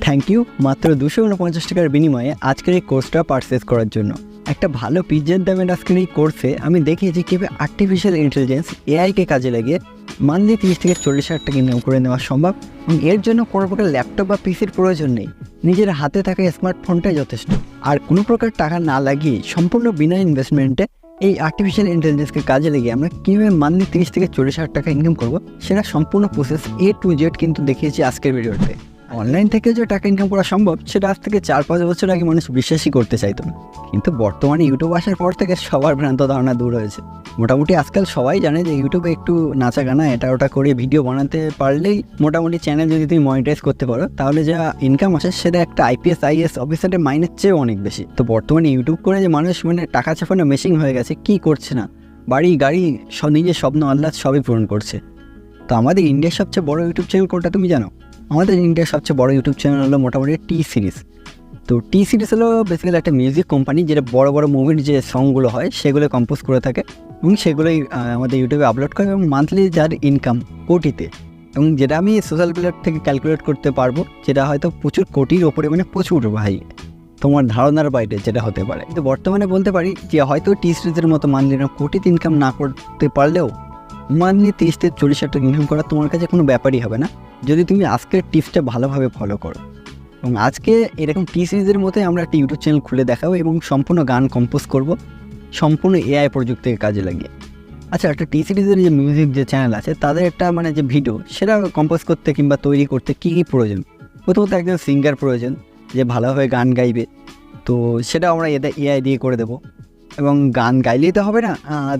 Thank you মাত্র 249 টাকার বিনিময়ে আজকের এই কোর্সটা পারচেস করার জন্য। একটা ভালো পিজ্জার দামের আজকের এই কোর্সে আমি দেখিয়েছি কীভাবে আর্টিফিশিয়াল ইন্টেলিজেন্স এআইকে কাজে লাগিয়ে মান্থলি 30 থেকে 40 হাজার টাকা ইনকাম করে নেওয়া সম্ভব, এবং এর জন্য কোনো প্রকার ল্যাপটপ বা পিসির প্রয়োজন নেই। নিজের হাতে থাকা স্মার্টফোনটাই যথেষ্ট। আর কোনো প্রকার টাকা না লাগিয়ে সম্পূর্ণ বিনা ইনভেস্টমেন্টে এই আর্টিফিশিয়াল ইন্টেলিজেন্সকে কাজে লাগিয়ে আমরা কীভাবে মান্থলি 30 থেকে 40 হাজার টাকা ইনকাম করবো সেটা সম্পূর্ণ প্রসেস A to Z কিন্তু দেখিয়েছি আজকের ভিডিওতে। অনলাইন থেকে যে টাকা ইনকাম করা সম্ভব সেটা আজ থেকে 4-5 বছর আগে মানুষ বিশ্বাসই করতে চাইতো না, কিন্তু বর্তমানে ইউটিউব আসার পর থেকে সবার ভ্রান্ত ধারণা দূর হয়েছে। মোটামুটি আজকাল সবাই জানে যে ইউটিউবে একটু নাচা গানা এটা ওটা করে ভিডিও বানাতে পারলেই মোটামুটি চ্যানেল যদি তুমি মনিটাইজ করতে পারো তাহলে যা ইনকাম আসে সেটা একটা IPS অফিসারের মাইনের চেয়েও অনেক বেশি। তো বর্তমানে ইউটিউব করে যে মানুষ টাকা ছাপানো মেশিন হয়ে গেছে, কি করছে না, বাড়ি গাড়ি সব নিজের স্বপ্ন আহ্লাদ সবই পূরণ করছে। তো আমাদের ইন্ডিয়ার সবচেয়ে বড় ইউটিউব চ্যানেল কোনটা তুমি জানো? আমাদের ইন্ডিয়ার সবচেয়ে বড় ইউটিউব চ্যানেল হলো মোটামুটি টি সিরিজ। তো টি সিরিজ হলো বেসিক্যালি একটা মিউজিক কোম্পানি যেটা বড় বড় মুভির যে সংগুলো হয় সেগুলো কম্পোজ করে থাকে এবং সেগুলোই আমাদের ইউটিউবে আপলোড করে, এবং মান্থলি যার ইনকাম কোটিতে, এবং যেটা আমি সোশ্যাল মিডিয়া থেকে ক্যালকুলেট করতে পারবো, যেটা হয়তো প্রচুর কোটির ওপরে, প্রচুর ভাই তোমার ধারণার বাইরে যেটা হতে পারে। কিন্তু বর্তমানে বলতে পারি যে হয়তো টি সিরিজের মতো মান্থলি কোটিতে ইনকাম না করতে পারলেও মান্থলি 30 থেকে 40 হাজার টাকা ইনকাম করা তোমার কাছে কোনো ব্যাপারই হবে না যদি তুমি আজকের টিপসটা ভালোভাবে ফলো করো। এবং আজকে এরকম টি সিরিজের মতোই আমরা একটা ইউটিউব চ্যানেল খুলে দেখাবো এবং সম্পূর্ণ গান কম্পোজ করব সম্পূর্ণ AI প্রযুক্তিকে কাজে লাগিয়ে। আচ্ছা, একটা টি সিরিজের যে মিউজিক যে চ্যানেল আছে তাদের একটা যে ভিডিও সেটা কম্পোজ করতে কিংবা তৈরি করতে কী কী প্রয়োজন? প্রথমত একজন সিঙ্গার প্রয়োজন যে ভালোভাবে গান গাইবে, তো সেটা আমরা AI দিয়ে করে দেবো। এবং গান গাইলেই তো হবে না,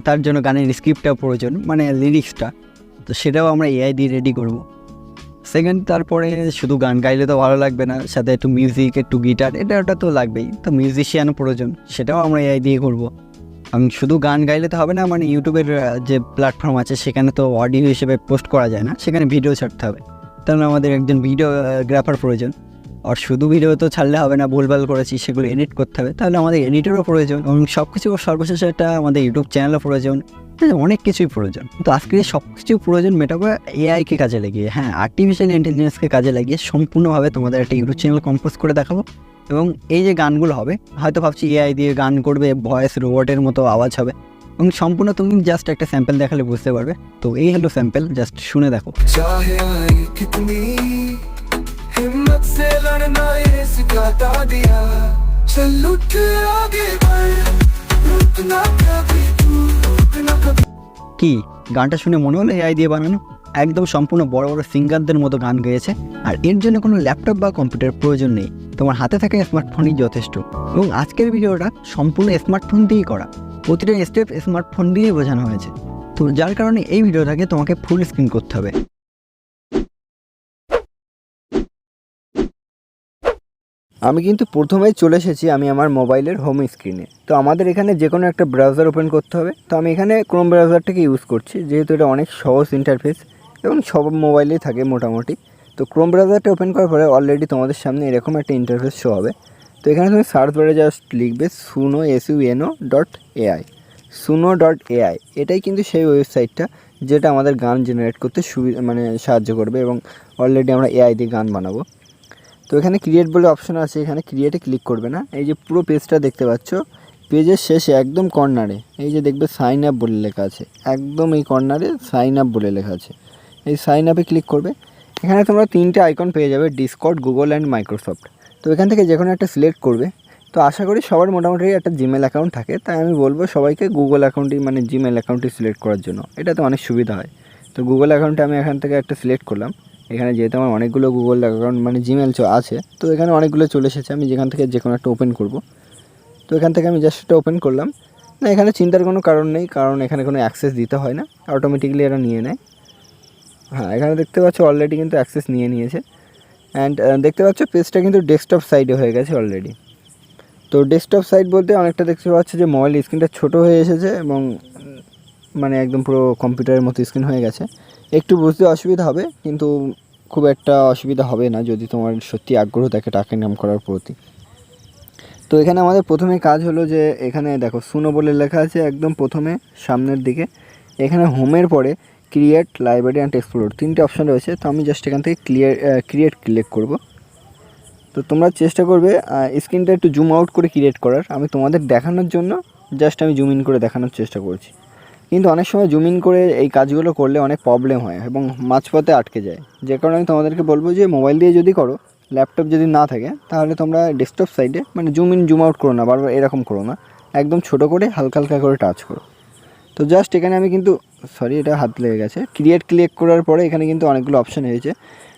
তার জন্য গানের স্ক্রিপ্টটাও প্রয়োজন, লিরিক্সটা, তো সেটাও আমরা AI দিয়ে রেডি করব। সেকেন্ড, তারপরে শুধু গান গাইলে তো ভালো লাগবে না, সাথে একটু মিউজিক, একটু গিটার, এটা ওটা তো লাগবেই, তো মিউজিশিয়ানও প্রয়োজন, সেটাও আমরা AI দিয়ে করব। এবং শুধু গান গাইলে তো হবে না, ইউটিউবের যে প্ল্যাটফর্ম আছে সেখানে তো অডিও হিসেবে পোস্ট করা যায় না, সেখানে ভিডিও ছাড়তে হবে, তাহলে আমাদের একজন ভিডিওগ্রাফার প্রয়োজন। আর শুধু ভিডিও তো ছাড়লে হবে না, ভুলভাল করেছি সেগুলো এডিট করতে হবে, তাহলে আমাদের এডিটরও প্রয়োজন, এবং সব কিছু সর্বশেষে একটা আমাদের ইউটিউব চ্যানেলও প্রয়োজন, অনেক কিছুই প্রয়োজন। তো আজকে সব কিছু প্রয়োজন মেটাবো AIকে কাজে লাগিয়ে, আর্টিফিশিয়াল ইন্টেলিজেন্সকে কাজে লাগিয়ে সম্পূর্ণভাবে তোমাদের একটা ইউটিউব চ্যানেল কম্পোজ করে দেখাবো। এবং এই যে গানগুলো হবে, হয়তো ভাবছি AI দিয়ে গান করবে, ভয়েস রোবটের মতো আওয়াজ হবে, এবং সম্পূর্ণ তুমি জাস্ট একটা স্যাম্পল দেখালে বুঝতে পারবে। তো এই হলো স্যাম্পল, জাস্ট শুনে দেখো। हिम्मत से लड़ना ये सिखाता दिया, चल उठ आगे बढ़, रुकना कभी तू, रुकना कभी। কি গানটা শুনে মনে হলো AI দিয়ে বানানো? একদম সম্পূর্ণ বড় বড় সিঙ্গারদের মতো গান গেয়েছে, আর এর জন্য কোনো ল্যাপটপ বা কম্পিউটার প্রয়োজন নেই, তোমার হাতে থাকা স্মার্টফোনই যথেষ্ট। এবং আজকের ভিডিওটা সম্পূর্ণ স্মার্টফোন দিয়েই করা, প্রতিটা স্টেপ স্মার্টফোন দিয়েই বোঝানো হয়েছে। তো যার কারণে এই ভিডিওটাকে তোমাকে ফুল স্ক্রিন করতে হবে। আমি কিন্তু প্রথমেই চলে এসেছি আমি আমার মোবাইলের হোম স্ক্রিনে। তো আমাদের এখানে যে কোনো একটা ব্রাউজার ওপেন করতে হবে। তো আমি এখানে ক্রোম ব্রাউজারটাকে ইউজ করছি, যেহেতু এটা অনেক সহজ ইন্টারফেস এবং সব মোবাইলেই থাকে মোটামুটি। তো ক্রোম ব্রাউজারটা ওপেন করার পরে অলরেডি তোমাদের সামনে এরকম একটা ইন্টারফেস শো হবে। তো এখানে তুমি সার্চ বারে জাস্ট লিখবে suno.ai, suno.ai। এটাই কিন্তু সেই ওয়েবসাইটটা যেটা আমাদের গান জেনারেট করতে সাহায্য করবে, এবং অলরেডি আমরা AI দিয়ে গান বানাবো। তো এখানে ক্রিয়েট বলে অপশন আছে, এখানে ক্রিয়েটে ক্লিক করবে না। এই যে পুরো পেজটা দেখতে পাচ্ছ, পেজের শেষে একদম কর্নারে এই যে দেখবে সাইন আপ বলে লেখা আছে, একদম এই কর্নারে সাইন আপ বলে লেখা আছে, এই সাইন আপে ক্লিক করবে। এখানে তোমরা 3টে আইকন পেয়ে যাবে, ডিসকর্ড, গুগল অ্যান্ড মাইক্রোসফট। তো এখান থেকে যে কোনো একটা সিলেক্ট করবে। তো আশা করি সবার মোটামুটি একটা জিমেল অ্যাকাউন্ট থাকে, তাই আমি বলবো সবাইকে গুগল অ্যাকাউন্টই জিমেল অ্যাকাউন্টই সিলেক্ট করার জন্য, এটাতে অনেক সুবিধা হয়। তো গুগল অ্যাকাউন্টে আমি এখান থেকে একটা সিলেক্ট করলাম। এখানে যেহেতু আমার অনেকগুলো গুগল অ্যাকাউন্ট জিমেল আছে, তো এখানে অনেকগুলো চলে এসেছে, আমি যেখান থেকে যে কোনো একটা ওপেন করব। তো এখান থেকে আমি জাস্ট এটা ওপেন করলাম। না, এখানে চিন্তার কোনো কারণ নেই, কারণ এখানে কোনো অ্যাক্সেস দিতে হয় না, অটোমেটিকলি এরা নিয়ে নেয়। এখানে দেখতে পাচ্ছ অলরেডি কিন্তু অ্যাক্সেস নিয়ে নিয়েছে। অ্যান্ড দেখতে পাচ্ছ পেজটা কিন্তু ডেস্কটপ সাইডে হয়ে গেছে অলরেডি। তো ডেস্কটপ সাইড বলতে অনেকটা দেখতে পাচ্ছ যে মোবাইল স্ক্রিনটা ছোটো হয়ে এসেছে, এবং একদম পুরো কম্পিউটারের মতো স্ক্রিন হয়ে গেছে। একটু বুঝতে অসুবিধা হবে, কিন্তু খুব একটা অসুবিধা হবে না যদি তোমার সত্যি আগ্রহ থাকে টাকা ইনকাম করার প্রতি। তো এখানে আমাদের প্রথমে কাজ হলো যে এখানে দেখো সুনো বলে লেখা আছে একদম প্রথমে সামনের দিকে। এখানে হোমের পরে ক্রিয়েট, লাইব্রেরি অ্যান্ড এক্সপ্লোর 3টে অপশান রয়েছে। তো আমি জাস্ট এখান থেকে ক্রিয়েট ক্লিক করব। তো তোমরা চেষ্টা করবে স্ক্রিনটা একটু জুম আউট করে ক্রিয়েট করার। আমি তোমাদের দেখানোর জন্য জাস্ট আমি জুম ইন করে দেখানোর চেষ্টা করছি, কিন্তু অনেক সময় জুম ইন করে এই কাজগুলো করলে অনেক প্রবলেম হয় এবং মাঝপথে আটকে যায়। যে কারণে আমি তোমাদেরকে বলবো যে মোবাইল দিয়ে যদি করো, ল্যাপটপ যদি না থাকে, তাহলে তোমরা ডেস্কটপ সাইডে মানে জুম ইন জুম আউট করো না, বারবার এরকম করো না, একদম ছোটো করে হালকা হালকা করে টাচ করো। তো জাস্ট এখানে আমি কিন্তু এটা হাত লেগে গেছে, ক্লিক করার পরে এখানে কিন্তু অনেকগুলো অপশান হয়েছে,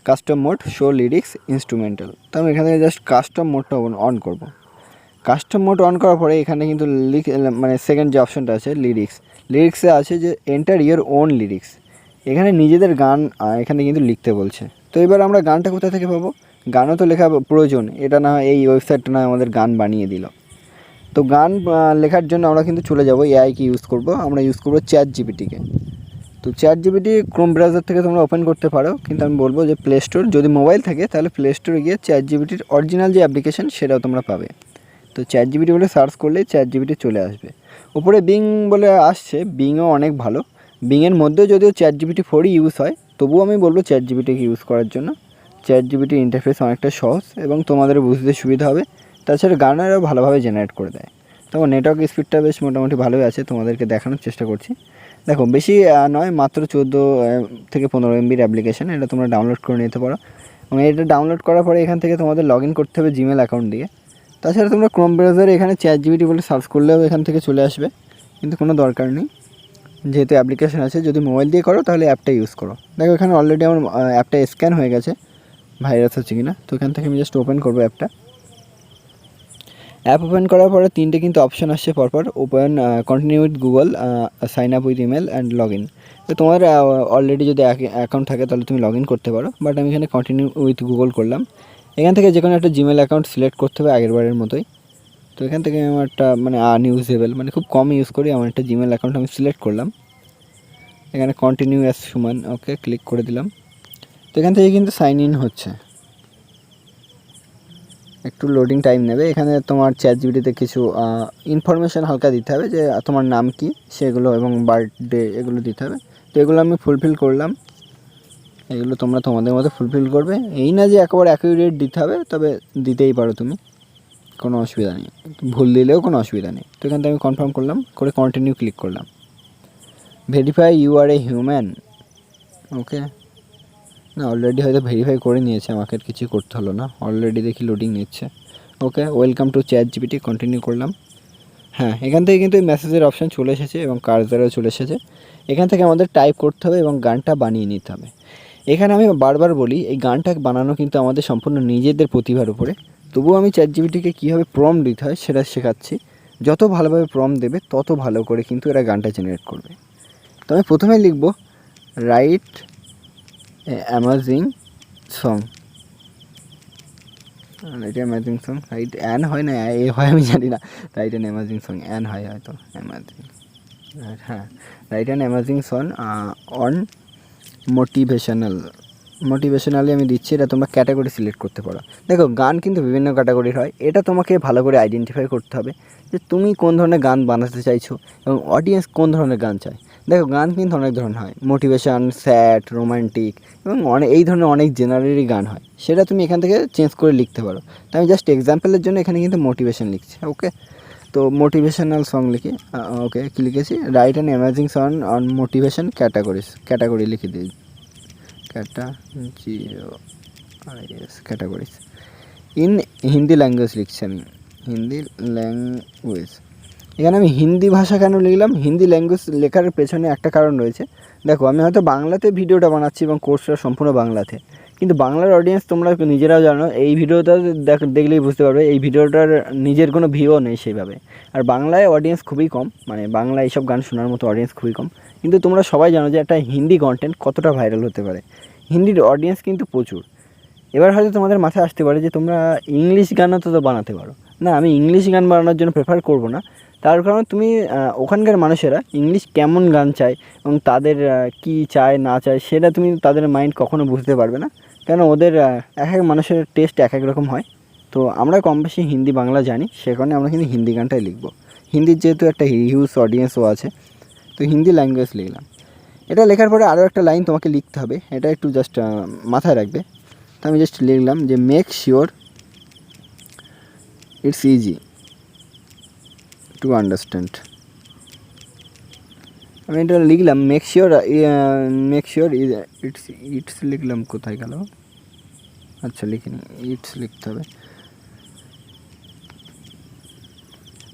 custom mode, show lyrics, instrumental. তো আমি এখান থেকে জাস্ট কাস্টম মোডটা অন করব। কাস্টম মোড অন করার পরে এখানে কিন্তু মানে সেকেন্ড যে অপশানটা আছে লিরিক্সে আছে যে এন্টার ইয়োর ওন লিরিক্স, এখানে নিজেদের গান এখানে কিন্তু লিখতে বলছে। তো এবার আমরা গানটা কোথা থেকে পাবো? গানও তো লেখা প্রয়োজন, এটা না এই ওয়েবসাইটটা না আমাদের গান বানিয়ে দিল। তো গান লেখার জন্য আমরা কিন্তু চলে যাব এআইকে ইউজ করব, আমরা ইউজ করব ChatGPT-কে। তো ChatGPT ক্রোম ব্রাউজার থেকে তোমরা ওপেন করতে পারো, কিন্তু আমি বলবো যে প্লে স্টোর, যদি মোবাইল থাকে তাহলে প্লে স্টোরে গিয়ে ChatGPT-র অরিজিনাল যে অ্যাপ্লিকেশন সেটাও তোমরা পাবে। তো ChatGPT বলে সার্চ করলে ChatGPT চলে আসবে। উপরে বিং বলে আসছে, বিংও অনেক ভালো। বিংয়ের মধ্যেও যদিও ChatGPT 4 ইউজ হয়, তবুও আমি বলবো ChatGPT-কে ইউজ করার জন্য। ChatGPT ইন্টারফেস অনেকটা সহজ এবং তোমাদের বুঝতে সুবিধা হবে। তাছাড়া গানেরও ভালোভাবে জেনারেট করে দেয়। তখন নেটওয়ার্ক স্পিডটা বেশ মোটামুটি ভালোই আছে, তোমাদেরকে দেখানোর চেষ্টা করছি। দেখো বেশি নয়, মাত্র 14 থেকে 15 MBর অ্যাপ্লিকেশান, এটা তোমরা ডাউনলোড করে নিতে পারো। এবং এটা ডাউনলোড করার পরে এখান থেকে তোমাদের লগ ইন করতে হবে জিমেল অ্যাকাউন্ট দিয়ে। তাছাড়া তোমরা ক্রোম ব্রাউজারে এখানে ChatGPT বলে সার্চ করলেও এখান থেকে চলে আসবে, কিন্তু কোনো দরকার নেই, যেহেতু অ্যাপ্লিকেশান আছে। যদি মোবাইল দিয়ে করো তাহলে অ্যাপটা ইউজ করো। দেখো এখানে অলরেডি আমার অ্যাপটা স্ক্যান হয়ে গেছে, ভাইরাস আছে কিনা। তো এখান থেকে আমি জাস্ট ওপেন করবো অ্যাপটা। অ্যাপ ওপেন করার পরে তিনটে কিন্তু অপশান আসছে পরপর, open, continue with Google, sign up with email and log in. তো তোমার অলরেডি যদি অ্যাকাউন্ট থাকে তাহলে তুমি লগ ইন করতে পারো, বাট আমি এখানে কন্টিনিউ উইথ গুগল করলাম। এখান থেকে যে কোনো একটা জিমেল অ্যাকাউন্ট সিলেক্ট করতে হবে আগেরবারের মতোই। তো এখান থেকে আমার একটা মানে আনইউজেবল, মানে খুব কম ইউজ করি, আমার একটা জিমেল অ্যাকাউন্ট আমি সিলেক্ট করলাম। এখানে কন্টিনিউ অ্যাজ সুমান, ওকে ক্লিক করে দিলাম। তো এখান থেকে কিন্তু সাইন ইন হচ্ছে, একটু লোডিং টাইম নেবে। এখানে তোমার ChatGPT-তে কিছু ইনফরমেশান হালকা দিতে হবে, যে তোমার নাম কি সেগুলো এবং বার্থডে এগুলো দিতে হবে। তো এগুলো আমি ফুলফিল করলাম, এগুলো তোমরা তোমাদের মতো ফুলফিল করবে। এই না যে একেবারে অ্যাকুরেট দিতে হবে, তবে দিতেই পারো তুমি, কোনো অসুবিধা নেই, ভুল দিলেও কোনো অসুবিধা নেই। তো এখান থেকে আমি কনফার্ম করলাম, করে কন্টিনিউ ক্লিক করলাম। Verify you are a human, okay. না অলরেডি হয়তো ভেরিফাই করে নিয়েছে, আমাকে আর কিছু করতে হলো না, অলরেডি দেখি লোডিং নিচ্ছে। ওকে, ওয়েলকাম টু ChatGPT, কন্টিনিউ করলাম। হ্যাঁ, এখান থেকে কিন্তু এই মেসেজের অপশান চলে এসেছে এবং কার্সারও চলে এসেছে। এখান থেকে আমাদের টাইপ করতে হবে এবং গানটা বানিয়ে নিতে হবে। এখানে আমি বারবার বলি, এই গানটা বানানো কিন্তু আমাদের সম্পূর্ণ নিজেদের প্রতিভার উপরে। তবুও আমি ChatGPT-কে কীভাবে প্রম্পট দিতে হয় সেটা শেখাচ্ছি। যত ভালোভাবে প্রম্পট দেবে তত ভালো করে কিন্তু এরা গানটা জেনারেট করবে। তো আমি প্রথমে লিখব write amazing song, write amazing song, write an হয় না এ হয় আমি জানি না, write an amazing song, an হয় হয়তো, অ্যামেজিং, হ্যাঁ, write an amazing song on motivationally আমি দিচ্ছি। এটা তোমরা ক্যাটাগরি সিলেক্ট করতে পারো। দেখো গান কিন্তু বিভিন্ন ক্যাটাগরির হয়, এটা তোমাকে ভালো করে আইডেন্টিফাই করতে হবে যে তুমি কোন ধরনের গান বানাতে চাইছো এবং অডিয়েন্স কোন ধরনের গান চায়। দেখো গান কিন্তু অনেক ধরনের হয়, মোটিভেশন, স্যাড, রোমান্টিক এবং এই ধরনের অনেক জেনারেরই গান হয়, সেটা তুমি এখান থেকে চেঞ্জ করে লিখতে পারো। তো আমি জাস্ট এক্সাম্পলের জন্য এখানে কিন্তু মোটিভেশন লিখছি, ওকে। তো মোটিভেশনাল সং লিখি, ওকে কি লিখেছি, right an amazing song on motivation category লিখে দিই, ক্যাটাগরিজ ইন হিন্দি ল্যাঙ্গুয়েজ লিখছি আমি, হিন্দি ল্যাঙ্গুয়েজ। এখানে আমি হিন্দি ভাষা কেন লিখলাম, হিন্দি ল্যাঙ্গুয়েজ লেখার পেছনে একটা কারণ রয়েছে। দেখো আমি হয়তো বাংলাতে ভিডিওটা বানাচ্ছি এবং কোর্সটা সম্পূর্ণ বাংলাতে, কিন্তু বাংলার অডিয়েন্স তোমরা নিজেরাও জানো, এই ভিডিওটা দেখলেই বুঝতে পারবে এই ভিডিওটার নিজের কোনো ভিউও নেই সেইভাবে। আর বাংলায় অডিয়েন্স খুবই কম, মানে বাংলা এইসব গান শোনার মতো অডিয়েন্স খুবই কম। কিন্তু তোমরা সবাই জানো যে একটা হিন্দি কন্টেন্ট কতটা ভাইরাল হতে পারে, হিন্দির অডিয়েন্স কিন্তু প্রচুর। এবার হয়তো তোমাদের মাথায় আসতে পারে যে তোমরা ইংলিশ গানও তো বানাতে পারো। না, আমি ইংলিশ গান বানানোর জন্য প্রেফার করব না, তার কারণ তুমি ওখানকার মানুষেরা ইংলিশ কেমন গান চায় এবং তাদের কী চায় না চায় সেটা তুমি তাদের মাইন্ড কখনো বুঝতে পারবে না, কেন ওদের এক এক মানুষের টেস্ট এক এক রকম হয়। তো আমরা কম বেশি হিন্দি বাংলা জানি, সে কারণে আমরা কিন্তু হিন্দি গানটাই লিখব। হিন্দির যেহেতু একটা হিউজ অডিয়েন্সও আছে, তো হিন্দি ল্যাঙ্গুয়েজ লিখলাম। এটা লেখার পরে আরও একটা লাইন তোমাকে লিখতে হবে, এটা একটু জাস্ট মাথায় রাখবে। তো আমি জাস্ট লিখলাম যে make sure it's easy to understand. আমি এটা লিখলাম মেক শিওর ইটস লিখলাম, কোথায় গেল? আচ্ছা লিখিনি, ইটস লিখতে হবে।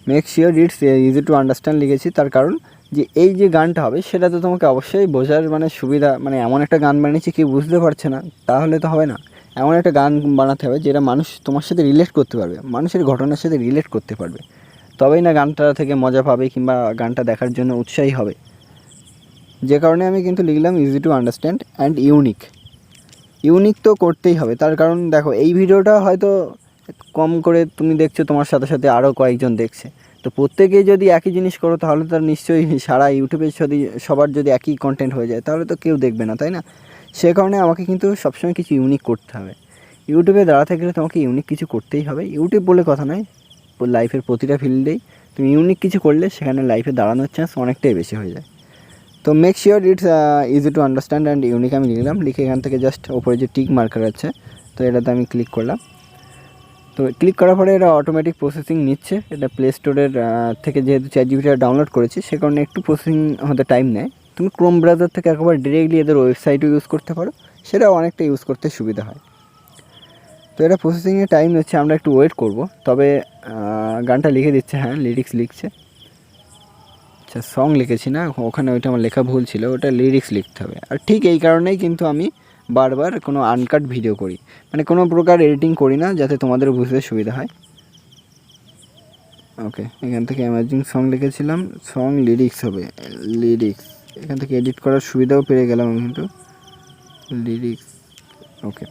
Make sure it's easy to understand লিখেছি, তার কারণ যে এই যে গানটা হবে সেটা তো তোমাকে অবশ্যই বোঝার মানে সুবিধা, মানে এমন একটা গান বানিয়েছি কি বুঝতে পারছে না তাহলে তো হবে না। এমন একটা গান বানাতে হবে যেটা মানুষ তোমার সাথে রিলেট করতে পারবে, মানুষের ঘটনার সাথে রিলেট করতে পারবে, তবেই না গানটা থেকে মজা পাবে কিংবা গানটা দেখার জন্য উৎসাহী হবে। যে কারণে আমি কিন্তু লিখলাম easy to understand and unique. Unique তো করতেই হবে, তার কারণ দেখো এই ভিডিওটা হয়তো কম করে তুমি দেখছো, তোমার সাথে সাথে আরও কয়েকজন দেখছে, তো প্রত্যেকেই যদি একই জিনিস করো তাহলে তার নিশ্চয়ই সারা ইউটিউবে যদি সবার যদি একই কন্টেন্ট হয়ে যায় তাহলে তো কেউ দেখবে না, তাই না? সে কারণে আমাকে কিন্তু সবসময় কিছু ইউনিক করতে হবে। ইউটিউবে দাঁড়াতে গেলে তোমাকে ইউনিক কিছু করতেই হবে। ইউটিউব বলে কথা নয়, লাইফের প্রতিটা ফিল্ডেই তুমি ইউনিক কিছু করলে সেখানে লাইফে দাঁড়ানোর চান্স অনেকটাই বেশি হয়ে যায়। তো make sure it's easy to understand and unique আমি লিখলাম, লিখে এখান থেকে জাস্ট ওপরে যে টিক মার্কার আছে তো এটাতে আমি ক্লিক করলাম। তো ক্লিক করার পরে এটা অটোমেটিক প্রসেসিং নিচ্ছে। এটা প্লে স্টোরের থেকে যেহেতু ChatGPT ডাউনলোড করেছি সে কারণে একটু প্রসেসিং হতে টাইম নেয়। তুমি ক্রোম ব্রাউজার থেকে একবার ডিরেক্টলি এদের ওয়েবসাইটও ইউজ করতে পারো, সেটাও অনেকটা ইউজ করতে সুবিধা হয়। তো এটা প্রসেসিংয়ে টাইম নিচ্ছে, আমরা একটু ওয়েট করব। তবে গানটা লিখে দিচ্ছে, হ্যাঁ লিরিক্স লিখছে। আচ্ছা সং লিখেছি না, ওখানে ওইটা আমার লেখা ভুল ছিল, ওটা লিরিক্স লিখতে হবে। আর ঠিক এই কারণেই কিন্তু আমি বারবার কোনো আনকাট ভিডিও করি, মানে কোনো প্রকার এডিটিং করি না, যাতে তোমাদের বুঝতে সুবিধা হয়। ওকে, এখান থেকে অ্যামাজিং সং লিখেছিলাম, সং লিরিক্স হবে, লিরিক্স। এখান থেকে এডিট করার সুবিধাও পেয়ে গেলাম কিন্তু, লিরিক্স। ওকে,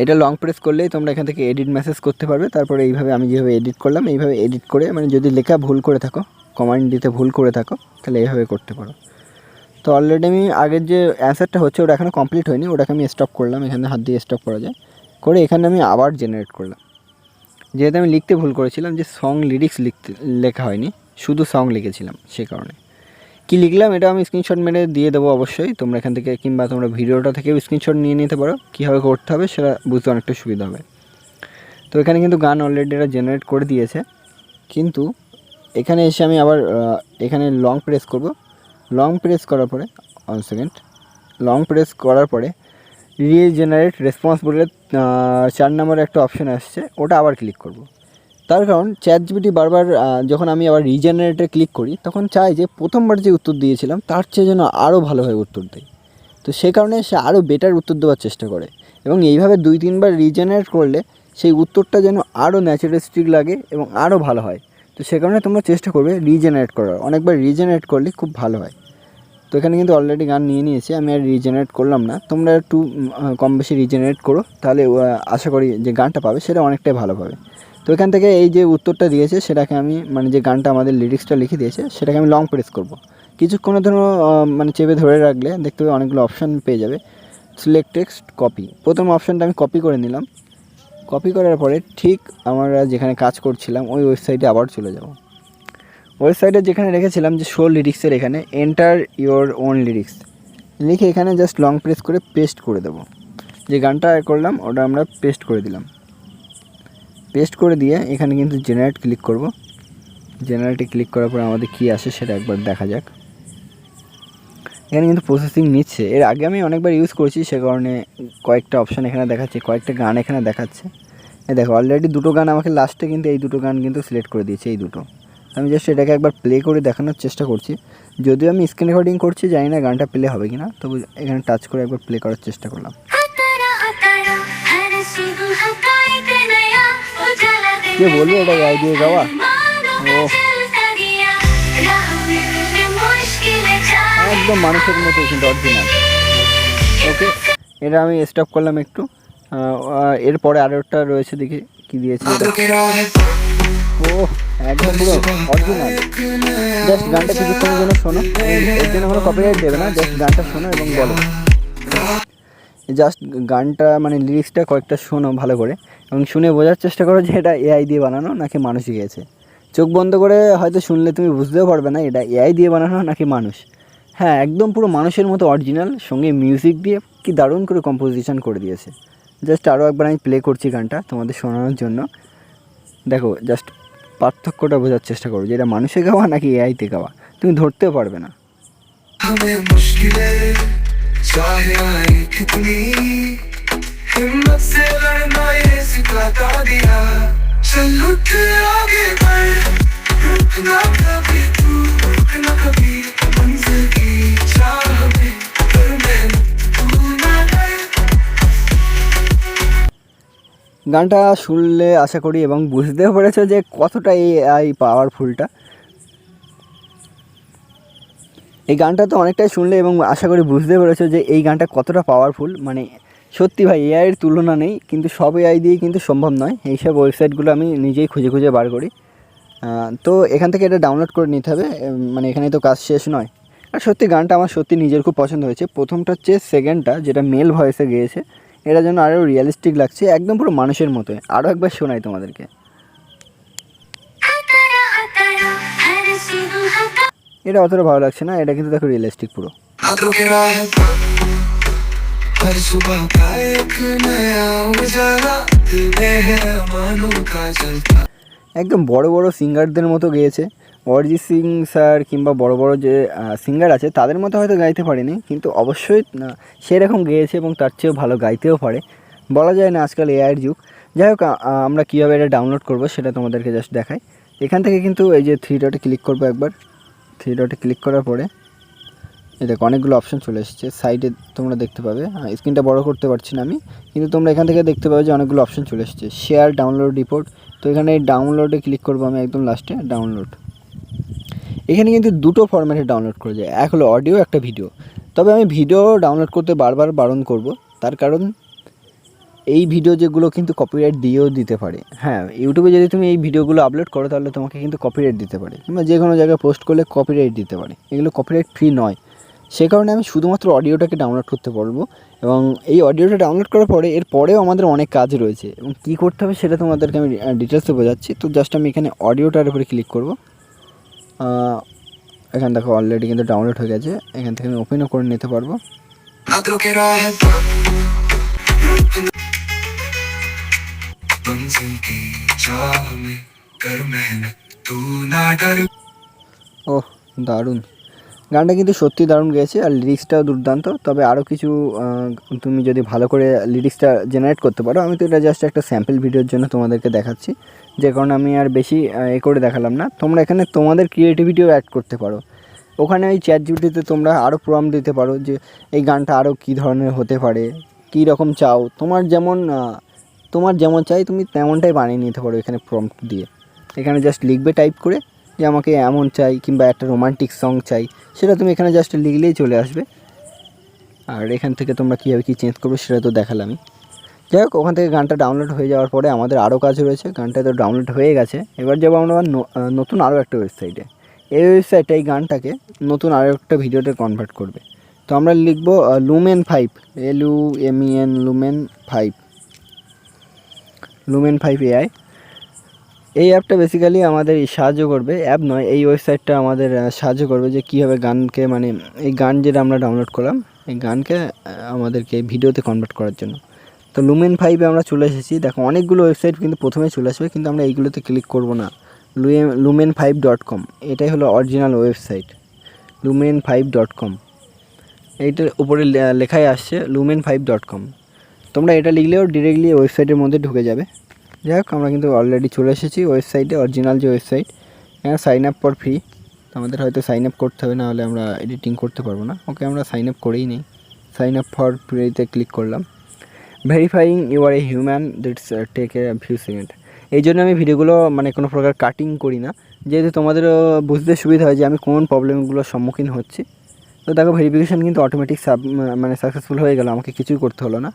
এটা লং প্রেস করলেই তোমরা এখান থেকে এডিট মেসেজ করতে পারবে। তারপরে এইভাবে আমি যেভাবে এডিট করলাম এইভাবে এডিট করে, মানে যদি লেখা ভুল করে থাকো, কমান্ড দিতে ভুল করে থাকো, তাহলে এইভাবে করতে পারো। তো অলরেডি আমি আগের যে অ্যান্সারটা হচ্ছে ওটা এখনও কমপ্লিট হয়নি, ওটাকে আমি স্টপ করলাম, এখানে হাত দিয়ে স্টপ করা যায়, করে এখানে আমি আবার জেনারেট করলাম। যেহেতু আমি লিখতে ভুল করেছিলাম যে সং লিরিক্স লেখা হয়নি, শুধু সং লিখেছিলাম, সে কারণে কী লিখলাম এটা আমি স্ক্রিনশট মেরে দিয়ে দেবো অবশ্যই। তোমরা এখান থেকে কিংবা তোমরা ভিডিওটা থেকেও স্ক্রিনশট নিয়ে নিতে পারো, কীভাবে করতে হবে সেটা বুঝতে অনেকটা সুবিধা হবে। তো এখানে কিন্তু গান অলরেডি এটা জেনারেট করে দিয়েছে, কিন্তু এখানে এসে আমি আবার এখানে লং প্রেস করব। লং প্রেস করার পরে 1 সেকেন্ড, লং প্রেস করার পরে রিজেনারেট রেসপন্স বলে 4 নম্বরে একটা অপশান আসছে, ওটা আবার ক্লিক করব। তার কারণ ChatGPT বারবার যখন আমি আবার রিজেনারেটে ক্লিক করি তখন চাই যে প্রথমবার যে উত্তর দিয়েছিলাম তার চেয়ে যেন আরও ভালোভাবে উত্তর দেয়। তো সে কারণে সে আরও বেটার উত্তর দেওয়ার চেষ্টা করে, এবং এইভাবে 2-3 বার রিজেনারেট করলে সেই উত্তরটা যেন আরও ন্যাচারালিস্টিক লাগে এবং আরও ভালো হয়। তো সে কারণে তোমরা চেষ্টা করবে রিজেনারেট করার, অনেকবার রিজেনারেট করলে খুব ভালো হয়। তো এখানে কিন্তু অলরেডি গান নিয়ে নিয়েছি, আমি আর রিজেনারেট করলাম না। তোমরা একটু কম বেশি রিজেনারেট করো, তাহলে আশা করি যে গানটা পাবে সেটা অনেকটাই ভালো পাবে। তো এখান থেকে এই যে উত্তরটা দিয়েছে সেটাকে আমি, মানে যে গানটা আমাদের লিরিক্সটা লিখে দিয়েছে সেটাকে আমি লং প্রেস করব। কিছুক্ষণের জন্য মানে চেপে ধরে রাখলে দেখতে হবে অনেকগুলো অপশান পেয়ে যাবে। সিলেক্ট টেক্সট কপি, প্রথম অপশানটা আমি কপি করে নিলাম। কপি করার পরে ঠিক আমরা যেখানে কাজ করছিলাম ওই ওয়েবসাইটে আবার চলে যাব। ওয়েবসাইটে যেখানে রেখেছিলাম যে শো লিরিক্সের এখানে এন্টার ইওর ওন লিরিক্স লিখে এখানে জাস্ট লং প্রেস করে পেস্ট করে দেবো। যে গানটা করলাম ওটা আমরা পেস্ট করে দিলাম। পেস্ট করে দিয়ে এখানে কিন্তু জেনারেট ক্লিক করব। জেনারেটে ক্লিক করার পর আমাদের কী আসে সেটা একবার দেখা যাক। এখানে কিন্তু প্রসেসিং নিচ্ছে, এর আগে আমি অনেকবার ইউজ করছি সে কারণে কয়েকটা অপশান এখানে দেখাচ্ছে, কয়েকটা গান এখানে দেখাচ্ছে। দেখো অলরেডি 2টো গান আমাকে লাস্টে কিন্তু এই 2টো গান কিন্তু সিলেক্ট করে দিয়েছে, এই 2টো। আমি জাস্ট এটাকে একবার প্লে করে দেখানোর চেষ্টা করছি, যদিও আমি স্ক্রিন রেকর্ডিং করছি, জানি না গানটা প্লে হবে কি না, তবু এখানে টাচ করে একবার প্লে করার চেষ্টা করলাম। কে বলবে এটা গায়ে দিয়ে গাওয়া? ও একদম মানুষের মতো কিন্তু অরিজিনাল। ওকে, এটা আমি স্টপ করলাম একটু। এরপরে আরও একটা রয়েছে, দেখি কি দিয়েছে। ও একদম পুরো অরিজিনাল। জাস্ট গানটা কিছুক্ষণের জন্য শোনো, এর জন্য কোনো কপিরাইট দেবে না, জাস্ট গানটা শোনো এবং বলো। জাস্ট গানটা মানে লিরিক্সটা কয়েকটা শোনো ভালো করে এবং শুনে বোঝার চেষ্টা করো যে এটা এআই দিয়ে বানানো নাকি মানুষই গেয়েছে। চোখ বন্ধ করে হয়তো শুনলে তুমি বুঝতেও পারবে না এটা এআই দিয়ে বানানো নাকি মানুষ। হ্যাঁ, একদম পুরো মানুষের মতো অরিজিনাল, সঙ্গে মিউজিক দিয়ে কি দারুণ করে কম্পোজিশন করে দিয়েছে। জাস্ট আরও একবার আমি প্লে করছি গানটা তোমাদের শোনানোর জন্য। দেখো জাস্ট পার্থক্যটা বোঝার চেষ্টা করো যে এটা মানুষে গাওয়া নাকি এআইতে গাওয়া, তুমি ধরতেও পারবে না। हमें मुश्किलें चाहे आए कितनी, हिम्मत से लड़ना ये सिखाता दिया। चल उठ आगे बढ़, रुकना कभी तू, रुकना कभी, मंजिल की चाह में कर मेहनत तू ना डर। গানটা শুনলে আশা করি এবং বুঝতেও পেরেছো যে কতটা এআই পাওয়ারফুলটা। এই গানটা তো অনেকটাই শুনলে এবং আশা করি বুঝতে পেরেছো যে এই গানটা কতটা পাওয়ারফুল। মানে সত্যি ভাই এআইয়ের তুলনা নেই, কিন্তু সব এআই দিয়েই কিন্তু সম্ভব নয়। এইসব ওয়েবসাইটগুলো আমি নিজেই খুঁজে খুঁজে বার করি। তো এখান থেকে এটা ডাউনলোড করে নিতে হবে, মানে এখানে তো কাজ শেষ নয়। আর সত্যি গানটা আমার সত্যি নিজের খুব পছন্দ হয়েছে। প্রথমটা হচ্ছে সেকেন্ডটা যেটা মেল ভয়েসে গেয়েছে, এটার জন্য আরও রিয়েলিস্টিক লাগছে, একদম পুরো মানুষের মতোই। আরও একবার শোনাই তোমাদেরকে। এটা অতটা ভালো লাগছে না, এটা কিন্তু দেখো রিয়েলিস্টিক পুরো। हाथों के राह पर हर सुबह का एक नया उजाला, दिल में है अरमानों का जलता। একদম বড় বড় সিঙ্গারদের মতো গেয়েছে। অরিজিৎ সিং স্যার কিংবা বড় বড় যে সিঙ্গার আছে তাদের মতো হয়তো গাইতে পারেনি, কিন্তু অবশ্যই সেরকম গেয়েছে এবং তার চেয়েও ভালো গাইতেও পারে। বলা যায় না, আজকাল এআইয়ের যুগ। যাই হোক, আমরা কীভাবে এটা ডাউনলোড করব সেটা তোমাদেরকে জাস্ট দেখাই। এখান থেকে কিন্তু এই যে 3 ডটে ক্লিক করবো একবার। 3 ডটে ক্লিক করার পরে এই দেখো অনেকগুলো অপশান চলে এসেছে সাইডে, তোমরা দেখতে পাবে। স্ক্রিনটা বড় করতে পারছি না আমি, কিন্তু তোমরা এখান থেকে দেখতে পাবে যে অনেকগুলো অপশান চলে এসেছে। Share, download, report. তো এখানে এই ডাউনলোডে ক্লিক করবো আমি একদম লাস্টে, ডাউনলোড। এখানে কিন্তু দুটো ফরম্যাটে ডাউনলোড করা যায়, এক হলো অডিও, একটা ভিডিও। তবে আমি ভিডিও ডাউনলোড করতে বারবার বারণ করব, তার কারণ এই ভিডিও যেগুলো কিন্তু কপিরাইট দিয়েও দিতে পারে। হ্যাঁ, ইউটিউবে যদি তুমি এই ভিডিওগুলো আপলোড করো তাহলে তোমাকে কিন্তু কপিরাইট দিতে পারে, কিংবা যে কোনো জায়গায় পোস্ট করলে কপিরাইট দিতে পারে। এগুলো কপিরাইট ফ্রি নয়, সে কারণে আমি শুধুমাত্র অডিওটাকে ডাউনলোড করতে পারবো। এবং এই অডিওটা ডাউনলোড করার পরে এর পরেও আমাদের অনেক কাজ রয়েছে এবং কী করতে হবে সেটা তোমাদেরকে আমি ডিটেলসে বোঝাচ্ছি। তো জাস্ট আমি এখানে অডিওটার উপরে ক্লিক করব। এখানে দেখো অলরেডি কিন্তু ডাউনলোড হয়ে গেছে, এখান থেকে আমি ওপেনও করে নিতে পারবো। हाथों के राह पर मंजिल की चाह में कर मेहनत तू ना डर। ওহ, দারুণ গানটা, কিন্তু সত্যি দারুণ গেয়েছে আর লিরিক্সটাও দুর্দান্ত। তবে আরও কিছু তুমি যদি ভালো করে লিরিক্সটা জেনারেট করতে পারো। আমি তো এটা জাস্ট একটা স্যাম্পল ভিডিওর জন্য তোমাদেরকে দেখাচ্ছি, যে কারণে আমি আর বেশি করে দেখালাম না। তোমরা এখানে তোমাদের ক্রিয়েটিভিটিও অ্যাড করতে পারো। ওখানে ওই চ্যাটজিপিটিতে তোমরা আরও প্রম্পট দিতে পারো যে এই গানটা আরও কী ধরনের হতে পারে, কী রকম চাও, তোমার যেমন চাই তুমি তেমনটাই বানিয়ে নিতে পারো এখানে প্রম্পট দিয়ে। এখানে জাস্ট লিখবে টাইপ করে যে আমাকে এমন চাই, কিংবা একটা রোমান্টিক সং চাই, সেটা তুমি এখানে জাস্ট লিখলেই চলে আসবে। আর এখান থেকে তোমরা কীভাবে কী চেঞ্জ করবে সেটা তো দেখালামই। যাই হোক, ওখান থেকে গানটা ডাউনলোড হয়ে যাওয়ার পরে আমাদের আরও কাজ রয়েছে। গানটা তো ডাউনলোড হয়ে গেছে, এবার যাবো আমরা নতুন আরও একটা ওয়েবসাইটে। এই ওয়েবসাইটটা এই গানটাকে নতুন আরও একটা ভিডিওতে কনভার্ট করবে। তো আমরা লিখব লুমেন 5, LUMEN, লুমেন 5 AI। এই অ্যাপটা বেসিক্যালি আমাদের সাহায্য করবে, অ্যাপ নয়, এই ওয়েবসাইটটা আমাদের সাহায্য করবে যে কীভাবে গানকে, মানে এই গান যেটা আমরা ডাউনলোড করলাম এই গানকে আমাদেরকে ভিডিওতে কনভার্ট করার জন্য। তো লুমেন 5-এ আমরা চলে এসেছি। দেখো অনেকগুলো ওয়েবসাইট কিন্তু প্রথমে চলে আসবে, কিন্তু আমরা এইগুলোতে ক্লিক করব না। lumen5.com এটাই হলো অরিজিনাল ওয়েবসাইট, lumen5.com। এইটার উপরে লেখাই আসছে lumen5.com। তোমরা এটা লিখলেও ডিরেক্টলি ওয়েবসাইটের মধ্যে ঢুকে যাবে। যাই হোক, আমরা কিন্তু অলরেডি চলে এসেছি ওয়েবসাইটে, অরিজিনাল যে ওয়েবসাইট। এখানে সাইন আপ ফর ফ্রি, আমাদের হয়তো সাইন আপ করতে হবে, নাহলে আমরা এডিটিং করতে পারবো না। ওকে, আমরা সাইন আপ করেই নিই। সাইন আপ ফর ফ্রিতে ক্লিক করলাম। Verifying you are a human, that's take a few second. এই জন্য আমি ভিডিওগুলো মানে কোনো প্রকার কাটিং করি না, যেহেতু তোমাদেরও বুঝতে সুবিধা হয় যে আমি কোন প্রবলেমগুলোর সম্মুখীন হচ্ছি। তো দেখো ভেরিফিকেশান কিন্তু অটোমেটিক সাকসেসফুল হয়ে গেল, আমাকে কিছুই করতে হলো না।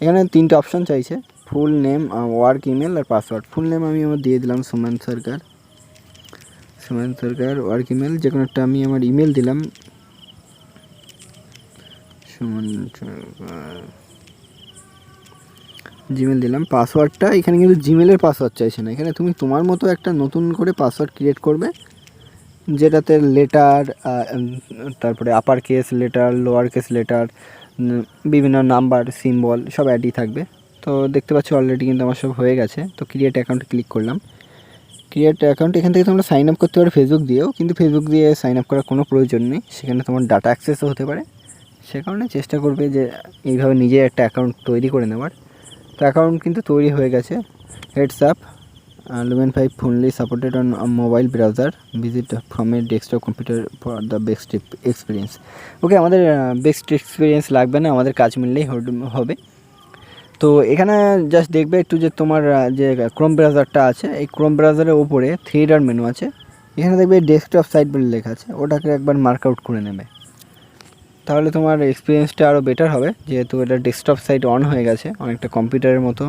এখানে 3টে অপশান চাইছে, ফুল নেম, ওয়ার্ক ইমেল আর পাসওয়ার্ড। ফুল নেম আমি আমার দিয়ে দিলাম সুমন সরকার, ওয়ার্ক ইমেল যে কোনো একটা আমি আমার ইমেল দিলাম সুমন সরকার, জিমেল দিলাম। পাসওয়ার্ডটা এখানে কিন্তু জিমেলের পাসওয়ার্ড চাইছে না, এখানে তুমি তোমার মতো একটা নতুন করে পাসওয়ার্ড ক্রিয়েট করবে, যেটাতে লেটার, তারপরে upper case letter, lower case letter, বিভিন্ন নাম্বার, সিম্বল সব অ্যাডই থাকবে। তো দেখতে পাচ্ছি অলরেডি কিন্তু আমার সব হয়ে গেছে। তো ক্রিয়েট অ্যাকাউন্টে ক্লিক করলাম। ক্রিয়েট অ্যাকাউন্ট, এখান থেকে তোমরা সাইন আপ করতে পারো ফেসবুক দিয়েও, কিন্তু ফেসবুক দিয়ে সাইন আপ করার কোনো প্রয়োজন নেই, সেখানে তোমার ডাটা অ্যাক্সেসও হতে পারে। সে কারণে চেষ্টা করবে যে এইভাবে নিজে একটা অ্যাকাউন্ট তৈরি করে নেওয়ার। তো অ্যাকাউন্ট কিন্তু তৈরি হয়ে গেছে। Heads up, Lumen 5 fully supported on a mobile browser. Visit from a desktop computer for the best experience. ওকে, আমাদের বেস্ট এক্সপিরিয়েন্স লাগবে না, আমাদের কাজ মিললেই হবে। তো এখানে জাস্ট দেখবে একটু যে তোমার যে ক্রোম ব্রাউজারটা আছে, এই ক্রোম ব্রাউজারের ওপরে 3 ডট মেনু আছে, এখানে দেখবে ডেস্কটপ সাইট বলে লেখা আছে, ওটাকে একবার মার্ক আউট করে নেবে, তাহলে তোমার এক্সপিরিয়েন্সটা আরও বেটার হবে। যেহেতু এটা ডেস্কটপ সাইট অন হয়ে গেছে, অনেকটা কম্পিউটারের মতো,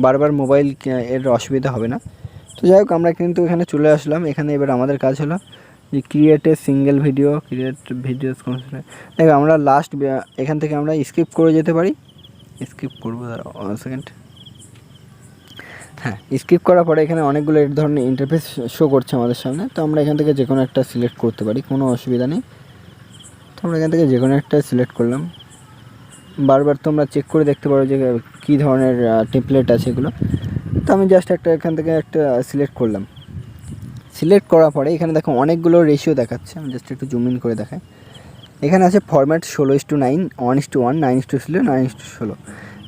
বারবার মোবাইল এর অসুবিধা হবে না। তো যাই হোক, আমরা কিন্তু এখানে চলে আসলাম। এখানে এবার আমাদের কাজ হলো যে create a single video, create videos. দেখো আমরা লাস্ট এখান থেকে আমরা স্কিপ করে যেতে পারি, স্কিপ করবো, দাঁড়াও 1 সেকেন্ড। হ্যাঁ, স্কিপ করার পরে এখানে অনেকগুলো এই ধরনের ইন্টারফেস শো করছে আমাদের সামনে। তো আমরা এখান থেকে যে কোনো একটা সিলেক্ট করতে পারি, কোনো অসুবিধা নেই। তো আমরা এখান থেকে যে কোনো একটা সিলেক্ট করলাম। বারবার তোমরা চেক করে দেখতে পারো যে কী ধরনের টেমপ্লেট আছে এগুলো। তো আমি জাস্ট একটা এখান থেকে একটা সিলেক্ট করলাম। সিলেক্ট করার পরে এখানে দেখো অনেকগুলো রেশিও দেখাচ্ছে, আমি জাস্ট একটু জুম ইন করে দেখাই। এখানে আছে ফরম্যাট 16:9, 1:1, 9:16, 9:16।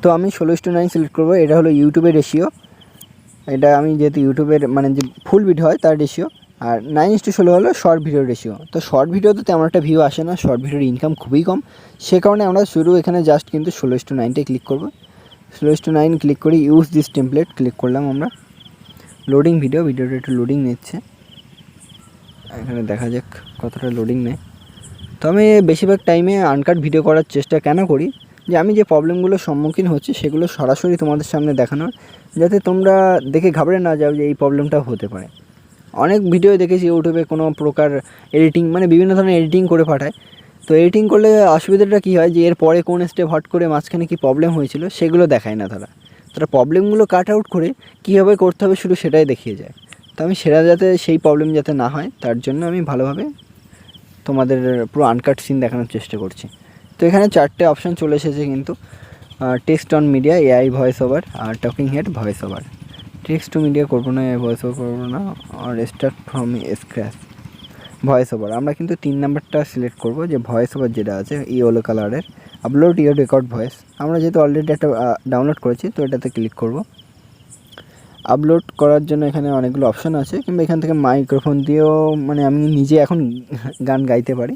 তো আমি 16:9 সিলেক্ট করবো। এটা হলো ইউটিউবের রেশিও, এটা আমি যেহেতু ইউটিউবের মানে যে ফুল ভিডিও হয় তার রেশিও। আর 9:16 হলো শর্ট ভিডিওর রেশিও। তো শর্ট ভিডিওতে তেমন একটা ভিউ আসে না, শর্ট ভিডিওর ইনকাম খুবই কম, সে কারণে আমরা শুরু এখানে জাস্ট কিন্তু 16:9টাই ক্লিক করবো। 16:9 ক্লিক করি, ইউজ দিস টেমপ্লেট ক্লিক করলাম আমরা। লোডিং ভিডিওটা একটু লোডিং নিচ্ছে, এখানে দেখা যাক কতটা লোডিং নেয়। তো আমি বেশিরভাগ টাইমে আনকাট ভিডিও করার চেষ্টা কেন করি, যে আমি যে প্রবলেমগুলোর সম্মুখীন হচ্ছি সেগুলো সরাসরি তোমাদের সামনে দেখানোর, যাতে তোমরা দেখে ঘাবড়ে না যাও যে এই প্রবলেমটাও হতে পারে। অনেক ভিডিও দেখেছি ইউটিউবে কোনো প্রকার এডিটিং, মানে বিভিন্ন ধরনের এডিটিং করে পাঠায়। তো এডিটিং করলে অসুবিধাটা কী হয়, যে এর পরে কোন স্টেপ হট করে মাঝখানে কী প্রবলেম হয়েছিল সেগুলো দেখায় না তারা প্রবলেমগুলো কাট আউট করে কীভাবে করতে হবে শুধু সেটাই দেখিয়ে যায়। তো আমি সেটা যাতে সেই প্রবলেম যাতে না হয় তার জন্য আমি ভালোভাবে তোমাদের পুরো আনকাট সিন দেখানোর চেষ্টা করছি। তো এখানে 4টে অপশান চলে এসেছে কিন্তু, text on media, AI voice over, আর talking head voice over. Text to media করবো না, এআই ভয়েস ওভার করবো না, আর start from scratch voice over. আমরা কিন্তু 3 নাম্বারটা সিলেক্ট করবো, যে ভয়েস ওভার যেটা আছে ইয়েলো কালারের, আপলোড ইয়োর রেকর্ড ভয়েস। আমরা যেহেতু অলরেডি একটা ডাউনলোড করেছি, তো এটাতে ক্লিক করব। আপলোড করার জন্য এখানে অনেকগুলো অপশান আছে, কিংবা এখান থেকে মাইক্রোফোন দিয়েও মানে আমি নিজে এখন গান গাইতে পারি।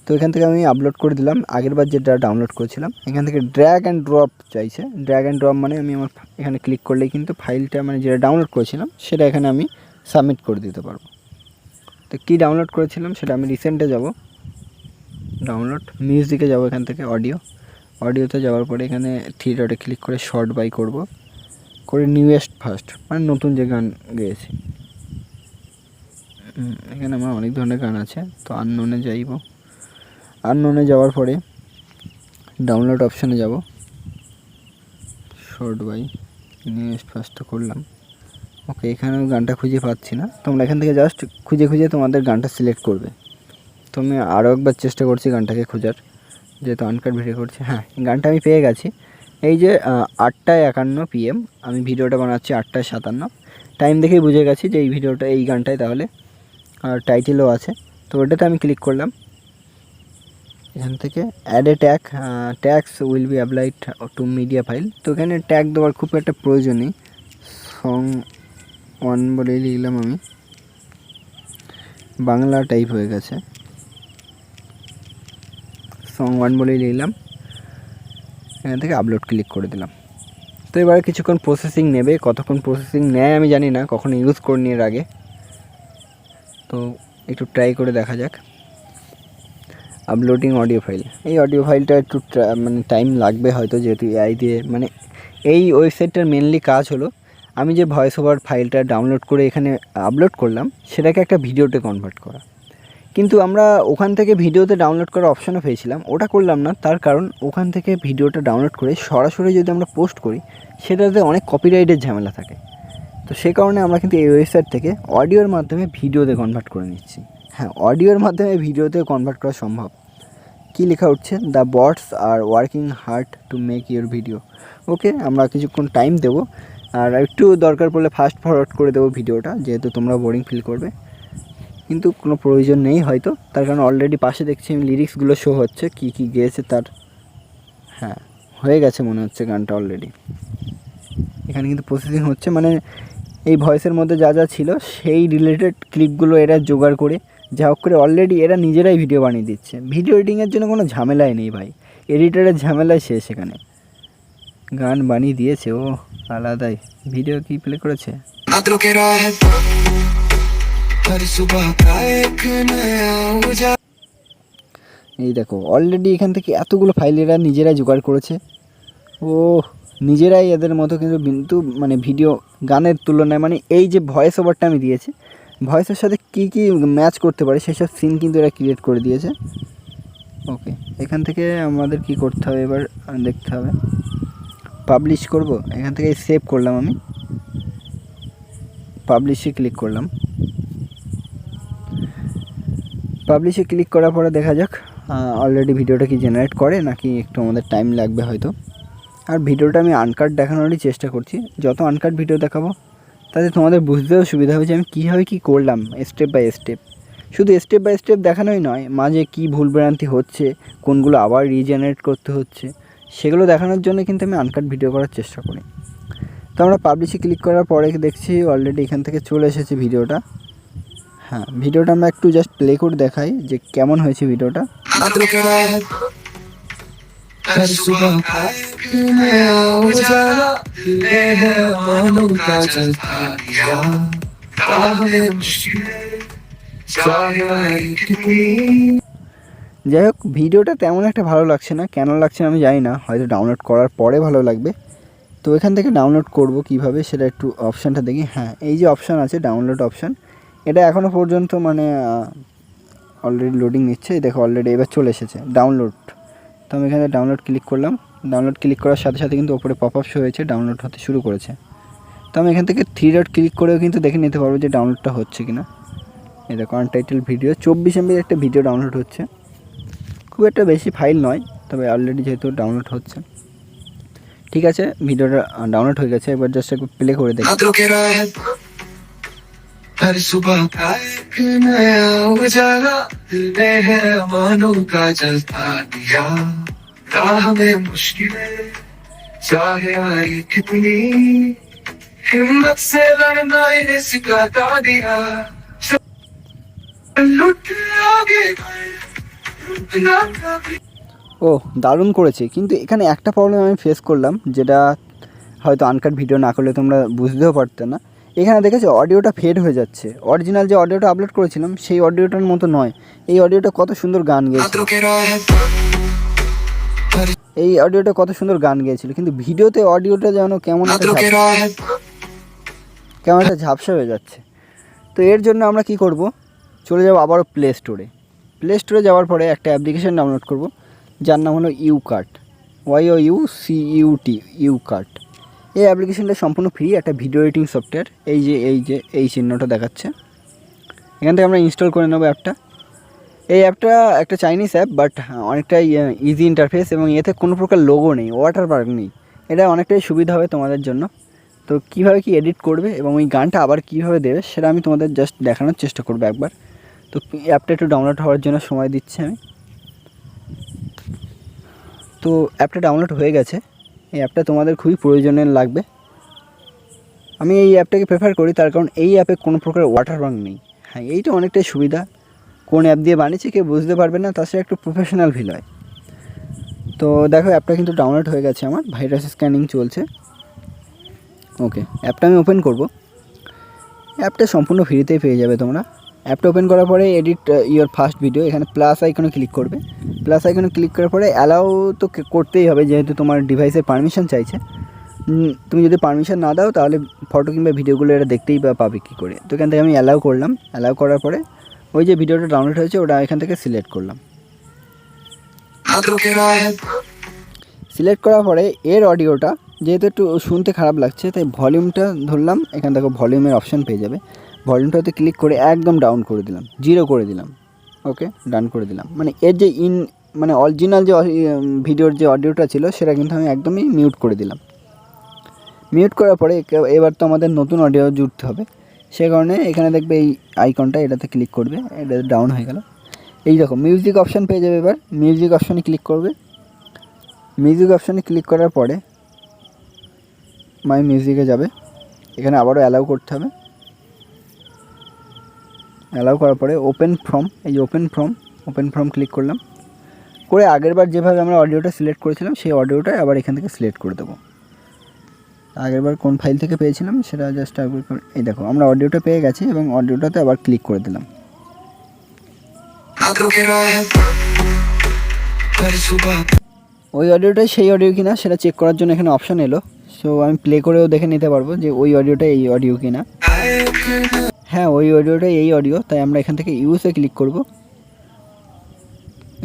তো এখান থেকে আমি আপলোড করে দিলাম আগেরবার যেটা ডাউনলোড করেছিলাম। এখান থেকে ড্র্যাগ অ্যান্ড ড্রপ চাইছে, ড্র্যাগ অ্যান্ড ড্রপ মানে আমি আমার এখানে ক্লিক করলেই কিন্তু ফাইলটা মানে যেটা ডাউনলোড করেছিলাম সেটা এখানে আমি সাবমিট করে দিতে পারবো। তো কী ডাউনলোড করেছিলাম সেটা আমি রিসেন্টে যাব, ডাউনলোড মিউজিকে যাব, এখান থেকে অডিওতে যাওয়ার পরে এখানে 3 ডটে ক্লিক করে শর্ট বাই করব, করে নিউয়েস্ট ফার্স্ট মানে নতুন যে গান গেয়েছি। এখানে আমার অনেক ধরনের গান আছে। তো আননোনে যাইব, আননোনে যাওয়ার পরে ডাউনলোড অপশানে যাব, শর্ট বাই নিউয়েস্ট ফার্স্ট করলাম। ওকে, এখানেও গানটা খুঁজে পাচ্ছি না, তোমরা এখান থেকে জাস্ট খুঁজে তোমাদের গানটা সিলেক্ট করবে। তো আমি আরও একবার চেষ্টা করছি গানটাকে খোঁজার, যেহেতু আনকাট ভিডিও করছি। হ্যাঁ, গানটা আমি পেয়ে গেছি। এই যে 8:51 PM আমি ভিডিওটা বানাচ্ছি, 8:57 টাইম দেখেই বুঝে গেছি যে এই ভিডিওটা এই গানটাই তাহলে, আর টাইটেলও আছে। তো ওটাতে আমি ক্লিক করলাম। এখান থেকে add a tax will be applied to media file. তো এখানে ট্যাগ দেওয়ার খুব একটা প্রয়োজন নেই, সং 1 বলেই লিখলাম আমি, বাংলা টাইপ হয়ে গেছে, সং 1 বলেই লিখলাম। এখান থেকে আপলোড ক্লিক করে দিলাম। তো এবারে কিছুক্ষণ প্রসেসিং নেবে, কতক্ষণ প্রসেসিং নেয় আমি জানি না, কখনো ইউজ করিনি এর আগে, তো একটু ট্রাই করে দেখা যাক। আপলোডিং অডিও ফাইল, এই অডিও ফাইলটা একটু মানে টাইম লাগবে হয়তো, যেহেতু এআই দিয়ে মানে এই ওয়েবসাইটটার মেনলি কাজ হলো আমি যে ভয়েস ওভার ফাইলটা ডাউনলোড করে এখানে আপলোড করলাম সেটাকে একটা ভিডিওতে কনভার্ট করা। কিন্তু আমরা ওখান থেকে ভিডিওতে ডাউনলোড করার অপশানও পেয়েছিলাম, ওটা করলাম না। তার কারণ ওখান থেকে ভিডিওটা ডাউনলোড করে সরাসরি যদি আমরা পোস্ট করি সেটাতে অনেক কপিরাইটের ঝামেলা থাকে। তো সেই কারণে আমরা কিন্তু এই ওয়েবসাইট থেকে অডিওর মাধ্যমে ভিডিওতে কনভার্ট করে নিচ্ছি। হ্যাঁ, অডিওর মাধ্যমে ভিডিওতে কনভার্ট করা সম্ভব। কী লেখা উঠছে, the bots are working hard to make your video. Okay, আমরা কিছুক্ষণ টাইম দেবো। আর একটু দরকার পড়লে ফাস্ট ফরওয়ার্ড করে দেবো ভিডিওটা, যেহেতু তোমরা বোরিং ফিল করবে, কিন্তু কোনো প্রয়োজন নেই হয়তো, তার কারণ অলরেডি পাশে দেখছি আমি লিরিক্সগুলো শো হচ্ছে কী কী গেয়েছে তার। হ্যাঁ, হয়ে গেছে মনে হচ্ছে গানটা অলরেডি। এখানে কিন্তু প্রসেসিং হচ্ছে, মানে এই ভয়েসের মধ্যে যা যা ছিল সেই রিলেটেড ক্লিপগুলো এরা জোগাড় করে যা হোক করে অলরেডি এরা নিজেরাই ভিডিও বানিয়ে দিচ্ছে। ভিডিও এডিটিংয়ের জন্য কোনো ঝামেলাই নেই ভাই, এডিটারের ঝামেলাই শেষ। এখানে গান বানিয়ে দিয়েছে ও আলাদাই। ভিডিও কি প্লে করেছে? बादलों के राह हर सुबह का एक नया उजाला। এই দেখো অলরেডি এখান থেকে এতগুলো ফাইল এরা নিজেরাই জোগাড় করেছে। ও নিজেরাই এদের মতো কিন্তু মানে ভিডিও গানের তুলনায়, মানে এই যে ভয়েস ওভারটা আমি দিয়েছি, ভয়েসের সাথে কী কী ম্যাচ করতে পারে সেসব সিন কিন্তু এরা ক্রিয়েট করে দিয়েছে। ওকে, এখান থেকে আমাদের কি করতে হবে এবার দেখতে হবে। পাবলিশ করব, এখান থেকে সেভ করলাম, আমি পাবলিশে ক্লিক করলাম। পাবলিশে ক্লিক করার পরে দেখা যাক অলরেডি ভিডিওটা কি জেনারেট করে নাকি একটু আমাদের টাইম লাগবে হয়তো। আর ভিডিওটা আমি আনকাট দেখানোরই চেষ্টা করছি, যত আনকাট ভিডিও দেখাবো তাতে তোমাদের বুঝতেও সুবিধা হবে যে আমি কীভাবে কী করলাম স্টেপ বাই স্টেপ। শুধু স্টেপ বাই স্টেপ দেখানোই নয়, মাঝে কী ভুলভ্রান্তি হচ্ছে, কোনগুলো আবার রিজেনারেট করতে হচ্ছে, সেগুলো দেখানোর জন্য কিন্তু আমি আনকাট ভিডিও করার চেষ্টা করি। তো আমরা পাবলিশে ক্লিক করার পরে দেখছি অলরেডি এখান থেকে চলে এসেছে ভিডিওটা। হ্যাঁ, ভিডিওটা আমরা একটু জাস্ট প্লে করে দেখাই যে কেমন হয়েছে ভিডিওটা। बादलों के राह हर सुबह का एक नया उजाला, ये है मानो का चलता दिया, राह में मुश्किलें चाहे आए कितनी। যাই হোক, ভিডিওটা তেমন একটা ভালো লাগছে না, কেন লাগছে না আমি জানি না, হয়তো ডাউনলোড করার পরে ভালো লাগবে। তো এখান থেকে ডাউনলোড করব কিভাবে সেটা একটু অপশানটা দেখি। হ্যাঁ, এই যে অপশান আছে ডাউনলোড অপশান, এটা এখনও পর্যন্ত মানে অলরেডি লোডিং নিচ্ছে। এই দেখো অলরেডি এবার চলে এসেছে ডাউনলোড। তো আমি এখানে ডাউনলোড ক্লিক করলাম। ডাউনলোড ক্লিক করার সাথে সাথে কিন্তু ওপরে পপ আপ শো হয়েছে, ডাউনলোড হতে শুরু করেছে। তো আমি এখান থেকে 3 ডট ক্লিক করেও কিন্তু দেখে নিতে পারবো যে ডাউনলোডটা হচ্ছে কি না। এই দেখো আনটাইটেল ভিডিও, 24 MB একটা ভিডিও ডাউনলোড হচ্ছে, খুব একটা বেশি ফাইল নয়, তবে অলরেডি যেহেতু ডাউনলোড হচ্ছে। ঠিক আছে, ভিডিওটা ডাউনলোড হয়ে গেছে, এবার জাস্ট একটু প্লে করে দেখি। बादलों के राह हर सुबह का एक नया उजाला, में है मानो का जलता दिया, राह में मुश्किलें चाहे आए कितनी, हिम्मत से लड़ना इन्हें सिखाता दिया, लुट आगे रुकना कभी। ও দারুণ করেছে, কিন্তু এখানে একটা প্রবলেম আমি ফেস করলাম, যেটা হয়তো আনকাট ভিডিও না করলে তোমরা বুঝতেও পারতে না। এখানে দেখেছো অডিওটা ফেড হয়ে যাচ্ছে, অরিজিনাল যে অডিওটা আপলোড করেছিলাম সেই অডিওটার মতো নয়। এই অডিওটা কত সুন্দর গান গেয়েছে, बादलों के राह এই অডিওটা কত সুন্দর গান গেয়েছিল, কিন্তু ভিডিওতে অডিওটা যেন কেমন একটা बादलों के राह কেমন একটা ঝাপসা হয়ে যাচ্ছে। তো এর জন্য আমরা কি করব, চলে যাব আবারও প্লে স্টোরে। প্লে স্টোরে যাওয়ার পরে একটা অ্যাপ্লিকেশন ডাউনলোড করব, যার নাম হলো ইউকাট, YOUCUT, ইউকাট। এই অ্যাপ্লিকেশনটা সম্পূর্ণ ফ্রি, একটা ভিডিও এডিটিং সফটওয়্যার। এই চিহ্নটা দেখাচ্ছে, এখান থেকে আমরা ইনস্টল করে নেব অ্যাপটা। এই অ্যাপটা একটা চাইনিজ অ্যাপ, বাট অনেকটাই ইজি ইন্টারফেস, এবং এতে কোনো প্রকার লোগো নেই, ওয়াটারমার্ক নেই। এটা অনেকটাই সুবিধা হবে তোমাদের জন্য। তো কীভাবে কি এডিট করবে এবং ওই গানটা আবার কীভাবে দেবে সেটা আমি তোমাদের জাস্ট দেখানোর চেষ্টা করবো একবার। তো অ্যাপটা একটু ডাউনলোড হওয়ার জন্য সময় দিচ্ছি আমি। তো অ্যাপটা ডাউনলোড হয়ে গেছে, এই অ্যাপটা তোমাদের খুবই প্রয়োজনীয় লাগবে। আমি এই অ্যাপটাকে প্রেফার করি, তার কারণ এই অ্যাপে কোনো প্রকার ওয়াটারমার্ক নেই। হ্যাঁ, এইটা অনেকটাই সুবিধা, কোন অ্যাপ দিয়ে বানিয়েছে কেউ বুঝতে পারবে না, তাছাড়া একটু প্রফেশনাল ফিল হয়। তো দেখো অ্যাপটা কিন্তু ডাউনলোড হয়ে গেছে আমার, ভাইরাস স্ক্যানিং চলছে। ওকে, অ্যাপটা আমি ওপেন করব। অ্যাপটা সম্পূর্ণ ফ্রিতেই পেয়ে যাবে তোমরা। অ্যাপটা ওপেন করার পরে এডিট ইওর ফার্স্ট ভিডিও, এখানে প্লাস আইকনে ক্লিক করবে। প্লাস আইকনে ক্লিক করার পরে অ্যালাউ তো করতেই হবে, যেহেতু তোমার ডিভাইসের পারমিশন চাইছে। তুমি যদি পারমিশন না দাও তাহলে ফটো কিংবা ভিডিওগুলো এটা দেখতেই পাবে কী করে। তো এখান থেকে আমি অ্যালাউ করলাম। অ্যালাউ করার পরে ওই যে ভিডিওটা ডাউনলোড হয়েছে ওটা এখান থেকে সিলেক্ট করলাম। बादलों के राह সিলেক্ট করার পরে এর অডিওটা যেহেতু একটু শুনতে খারাপ লাগছে, তাই ভলিউমটা ধরলাম। এখানে দেখো ভলিউমের অপশান পেয়ে যাবে, ভলিউমটাতে ক্লিক করে একদম ডাউন করে দিলাম, 0 করে দিলাম। ওকে, ডান করে দিলাম। মানে এর যে মানে অরিজিনাল যে ভিডিওর যে অডিওটা ছিল সেটা কিন্তু আমি একদমই মিউট করে দিলাম। মিউট করার পরে এবার তো আমাদের নতুন অডিও জুড়তে হবে, সে কারণে এখানে দেখবে এই আইকনটা, এটাতে ক্লিক করবে, এটা ডাউন হয়ে গেল। এই দেখো মিউজিক অপশান পেয়ে যাবে। এবার মিউজিক অপশানে ক্লিক করবে। মিউজিক অপশানে ক্লিক করার পরে মাই মিউজিকে যাবে, এখানে আবারও অ্যালাউ করতে হবে। অ্যালাউ করার পরে ওপেন ফ্রম, এই যে ওপেন ফ্রম ক্লিক করলাম, করে আগেরবার যেভাবে আমরা অডিওটা সিলেক্ট করেছিলাম সেই অডিওটা আবার এখান থেকে সিলেক্ট করে দেবো। আগেরবার কোন ফাইল থেকে পেয়েছিলাম সেটা জাস্ট এই দেখো আমরা অডিওটা পেয়ে গেছি এবং অডিওটাতে আবার ক্লিক করে দিলাম। ওই অডিওটাই সেই অডিও কিনা সেটা চেক করার জন্য এখানে অপশান এলো। সো আমি প্লে করেও দেখে নিতে পারবো যে ওই অডিওটা এই অডিও কিনা। হ্যাঁ, ওই অডিওটাই এই অডিও, তাই আমরা এখান থেকে ইউসে ক্লিক করব।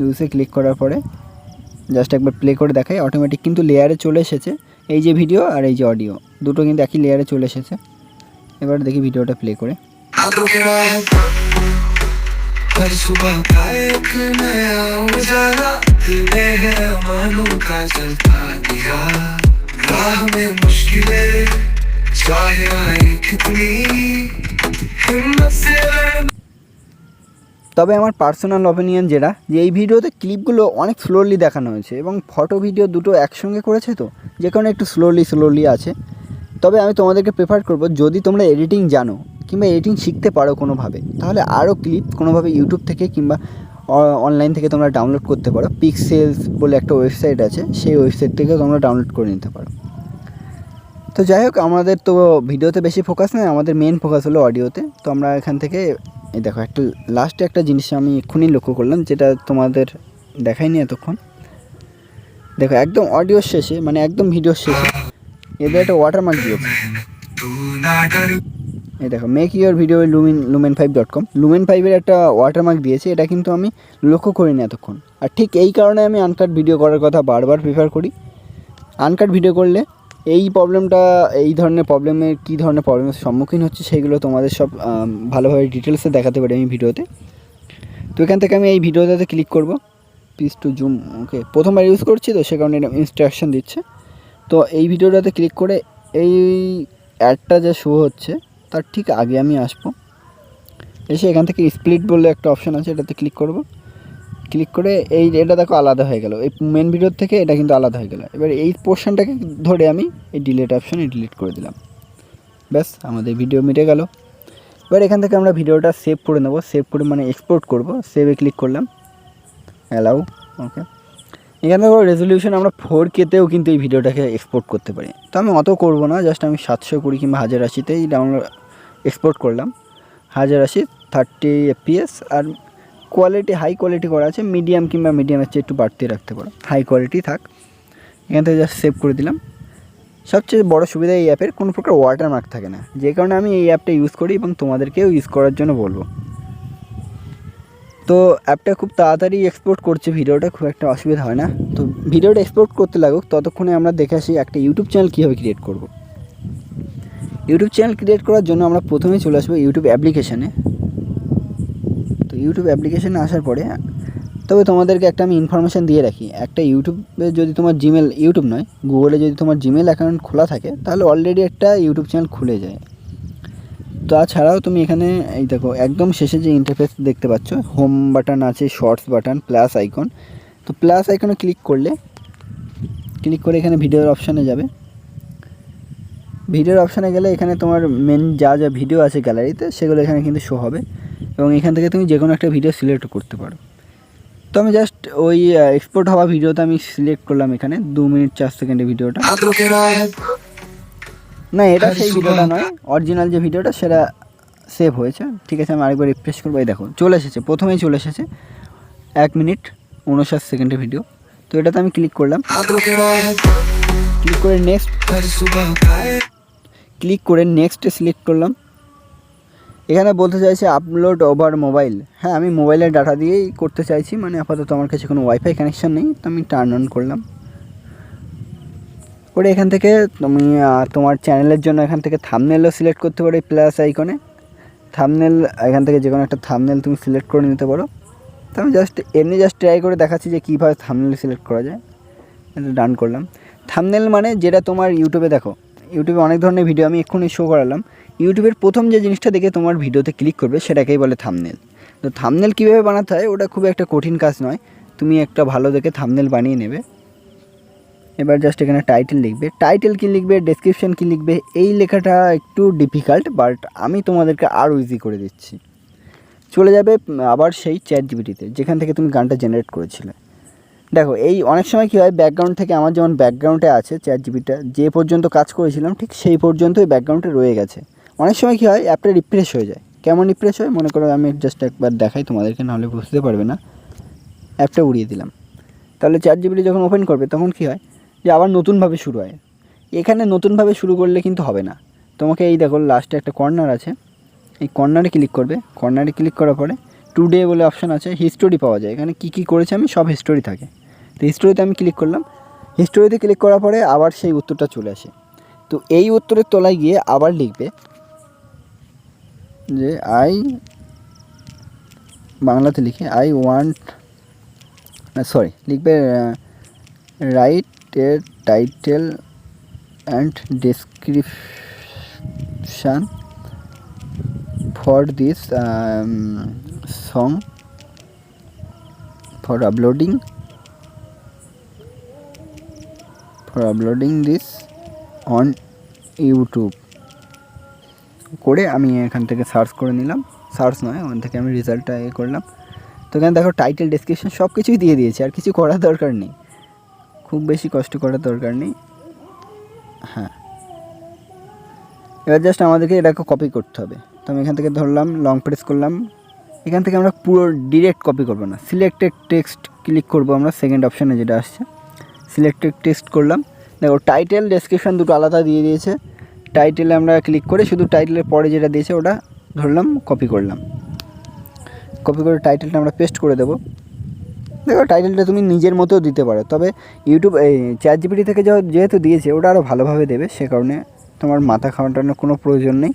ইউসে ক্লিক করার পরে জাস্ট একবার প্লে করে দেখাই, অটোমেটিক কিন্তু লেয়ারে চলে এসেছে। এই যে ভিডিও আর এই যে অডিও দুটো কিন্তু একই লেয়ারে চলে এসেছে। এবার দেখি ভিডিওটা প্লে করে। তবে আমার পার্সোনাল অপিনিয়ন যেটা, যে এই ভিডিওতে ক্লিপগুলো অনেক স্লোলি দেখানো হয়েছে এবং ফটো ভিডিও দুটো একসঙ্গে করেছে, তো যে কারণে একটু স্লোলি আছে। তবে আমি তোমাদেরকে প্রেফার করব, যদি তোমরা এডিটিং জানো কিংবা এডিটিং শিখতে পারো কোনোভাবে, তাহলে আরও ক্লিপ কোনোভাবে ইউটিউব থেকে কিংবা অনলাইন থেকে তোমরা ডাউনলোড করতে পারো। পিক্সেলস বলে একটা ওয়েবসাইট আছে, সেই ওয়েবসাইট থেকে তোমরা ডাউনলোড করে নিতে পারো। তো যাই হোক, আমাদের তো ভিডিওতে বেশি ফোকাস নেই, আমাদের মেন ফোকাস হলো অডিওতে। তো আমরা এখান থেকে এই দেখো একটা লাস্টে একটা জিনিস আমি এক্ষুনি লক্ষ্য করলাম, যেটা তোমাদের দেখাইনি এতক্ষণ। দেখো একদম অডিওর শেষে, মানে একদম ভিডিওর শেষে এদের একটা ওয়াটারমার্ক দিয়েছে। এই দেখো মেক ইউর ভিডিও lumen5.com, lumen5-এর একটা ওয়াটারমার্ক দিয়েছে। এটা কিন্তু আমি লক্ষ্য করিনি এতক্ষণ। আর ঠিক এই কারণে আমি আনকাট ভিডিও করার কথা বারবার প্রেফার করি। আনকাট ভিডিও করলে এই প্রবলেমটা, এই ধরনের প্রবলেমের কী ধরনের প্রবলেমের সম্মুখীন হচ্ছে সেগুলো তোমাদের সব ভালোভাবে ডিটেলসে দেখাতে পারি আমি ভিডিওতে। তো এখান থেকে আমি এই ভিডিওটাতে ক্লিক করব, প্লিজ টু জুম। ওকে, প্রথমবার ইউজ করছি তো সে কারণে এটা ইনস্ট্রাকশন দিচ্ছে। তো এই ভিডিওটাতে ক্লিক করে এই অ্যাডটা যে শো হচ্ছে তার ঠিক আগে আমি আসবো, এসে এখান থেকে স্প্লিট বলে একটা অপশান আছে, এটাতে ক্লিক করব। ক্লিক করে এটা দেখো আলাদা হয়ে গেল, এই মেন ভিডিওর থেকে এটা কিন্তু আলাদা হয়ে গেল। এবার এই পোর্শনটাকে ধরে আমি এই ডিলিট অপশানে ডিলিট করে দিলাম। ব্যাস, আমাদের ভিডিও মিটে গেল। এবার এখান থেকে আমরা ভিডিওটা সেভ করে নেব। সেভ করে মানে এক্সপোর্ট করব। সেভে ক্লিক করলাম, অ্যালাউ। ওকে, এখানে দেখো রেজলিউশন আমরা 4K-তেও কিন্তু এই ভিডিওটাকে এক্সপোর্ট করতে পারি। তো আমি অত করব না, জাস্ট আমি 720 কিংবা 1080-তেই ডাউনলোড এক্সপোর্ট করলাম। 1080 30 FPS, আর কোয়ালিটি হাই কোয়ালিটি করা আছে, মিডিয়াম কিংবা মিডিয়ামের চেয়ে একটু বাড়তি রাখতে পারো, হাই কোয়ালিটি থাক। এখান থেকে জাস্ট সেভ করে দিলাম। সবচেয়ে বড় সুবিধা এই অ্যাপের কোনো প্রকার ওয়াটারমার্ক থাকে না, যে কারণে আমি এই অ্যাপটা ইউজ করি এবং তোমাদেরকেও ইউজ করার জন্য বলবো। তো অ্যাপটা খুব তাড়াতাড়ি এক্সপোর্ট করছে ভিডিওটা, খুব একটা অসুবিধা হয় না। তো ভিডিওটা এক্সপোর্ট করতে লাগুক, ততক্ষণে আমরা দেখে আসি একটা ইউটিউব চ্যানেল কীভাবে ক্রিয়েট করব। ইউটিউব চ্যানেল ক্রিয়েট করার জন্য আমরা প্রথমেই চলে আসবো ইউটিউব অ্যাপ্লিকেশানে। তো ইউটিউব অ্যাপ্লিকেশানে আসার পরে, তবে তোমাদেরকে একটা আমি ইনফরমেশান দিয়ে রাখি, একটা ইউটিউবে যদি তোমার জিমেল, ইউটিউব নয় গুগলে যদি তোমার জিমেল অ্যাকাউন্ট খোলা থাকে, তাহলে অলরেডি একটা ইউটিউব চ্যানেল খুলে যায়। তাছাড়াও তুমি এখানে এই দেখো একদম শেষে যে ইন্টারফেস দেখতে পাচ্ছ, হোম বাটন আছে, শর্টস বাটন, প্লাস আইকন। তো প্লাস আইকনে ক্লিক করে এখানে ভিডিওর অপশানে যাবে। ভিডিওর অপশানে গেলে এখানে তোমার মেন যা ভিডিও আছে গ্যালারিতে সেগুলো এখানে কিন্তু শো হবে, এবং এখান থেকে তুমি যে কোনো একটা ভিডিও সিলেক্ট করতে পারো। তো আমি জাস্ট ওই এক্সপোর্ট হওয়া ভিডিওটা আমি সিলেক্ট করলাম, এখানে 2 মিনিট 4 সেকেন্ডের ভিডিওটা। না, এটা সেই ভিডিওটা নয়, অরিজিনাল যে ভিডিওটা সেটা সেভ হয়েছে। ঠিক আছে, আমি আরেকবার রিফ্রেশ করবো। এই দেখো চলে এসেছে, প্রথমেই চলে এসেছে 1 মিনিট 59 সেকেন্ডের ভিডিও। তো এটাতে আমি ক্লিক করলাম, ক্লিক করে নেক্সটে সিলেক্ট করলাম। এখানে বলতে চাইছে আপলোড ওভার মোবাইল। হ্যাঁ, আমি মোবাইলের ডাটা দিয়েই করতে চাইছি, মানে আপাতত আমার কাছে কোনো ওয়াইফাই কানেকশান নেই, তো আমি টার্ন অন করলাম। করে এখান থেকে তুমি তোমার চ্যানেলের জন্য এখান থেকে থাম্বনেলও সিলেক্ট করতে পারো, এই প্লাস আইকনে থাম্বনেল, এখান থেকে যে কোনো একটা থাম্বনেল তুমি সিলেক্ট করে নিতে পারো। তো আমি জাস্ট ট্রাই করে দেখাচ্ছি যে কীভাবে থাম্বনেল সিলেক্ট করা যায়। এটা ডান করলাম। থাম্বনেল মানে যেটা তোমার ইউটিউবে দেখো ইউটিউবে অনেক ধরনের ভিডিও আমি এক্ষুনি শো করালাম। ইউটিউবের প্রথম যে জিনিসটা দেখে তোমার ভিডিওতে ক্লিক করবে সেটাকেই বলে থাম্বনেল। তো থাম্বনেল কীভাবে বানাতে হয় ওটা খুব একটা কঠিন কাজ নয়, তুমি একটা ভালো দেখে থাম্বনেল বানিয়ে নেবে। এবার জাস্ট এখানে টাইটেল লিখবে, টাইটেল কী লিখবে, ডেসক্রিপশন কী লিখবে, এই লেখাটা একটু ডিফিকাল্ট, বাট আমি তোমাদেরকে আরও ইজি করে দিচ্ছি। চলে যাবে আবার সেই ChatGPT-তে যেখান থেকে তুমি গানটা জেনারেট করেছিলে। দেখো এই অনেক সময় কী হয়, ব্যাকগ্রাউন্ড থেকে আমার যেমন ব্যাকগ্রাউন্ডে আছে ChatGPT-টা যে পর্যন্ত কাজ করেছিলাম ঠিক সেই পর্যন্তই ব্যাকগ্রাউন্ডে রয়ে গেছে। অনেক সময় কী হয়, অ্যাপটা রিফ্রেশ হয়ে যায়। কেমন রিফ্রেশ হয় মনে করো, আমি জাস্ট একবার দেখাই তোমাদেরকে, নাহলে বুঝতে পারবে না। অ্যাপটা উড়িয়ে দিলাম, তাহলে ChatGPT যখন ওপেন করবে তখন কী হয় যে আবার নতুনভাবে শুরু হয়। এখানে নতুনভাবে শুরু করলে কিন্তু হবে না, তোমাকে এই দেখো লাস্টে একটা কর্নার আছে, এই কর্নারে ক্লিক করবে। কর্নারে ক্লিক করার পরে টুডে বলে অপশান আছে, হিস্টোরি পাওয়া যায়। এখানে কী কী করেছে আমি সব হিস্টোরি থাকে। তো হিস্টোরিতে আমি ক্লিক করলাম, হিস্টোরিতে ক্লিক করার পরে আবার সেই উত্তরটা চলে আসে। তো এই উত্তরের তলায় গিয়ে আবার লিখবে যে বাংলাতে লিখে লিখবে write a title and description for this song for uploading this on YouTube করে আমি এখান থেকে সার্চ করে নিলাম, সার্চ নয় ওখান থেকে আমি রেজাল্টটা করলাম। তো এখানে দেখো টাইটেল ডেসক্রিপশন সব কিছুই দিয়ে দিয়েছে, আর কিছু করার দরকার নেই, খুব বেশি কষ্ট করার দরকার নেই। হ্যাঁ, এবার জাস্ট আমাদেরকে এটাকে কপি করতে হবে। তো আমি এখান থেকে ধরলাম, লং প্রেস করলাম, এখান থেকে আমরা পুরো ডিরেক্ট কপি করবো না, সিলেক্টেড টেক্সট ক্লিক করবো আমরা, সেকেন্ড অপশানে যেটা আসছে সিলেক্টেড টেক্সট করলাম। দেখো টাইটেল ডেসক্রিপশন দুটো আলাদা দিয়ে দিয়েছে। টাইটেলে আমরা ক্লিক করে শুধু টাইটেলের পরে যেটা দিয়েছে ওটা ধরলাম, কপি করলাম, কপি করে টাইটেলটা আমরা পেস্ট করে দেবো। দেখো টাইটেলটা তুমি নিজের মতোও দিতে পারো, তবে ইউটিউব এই ChatGPT থেকে যেহেতু দিয়েছে ওটা আরও ভালোভাবে দেবে, সে কারণে তোমার মাথা খাওয়াটানোর কোনো প্রয়োজন নেই।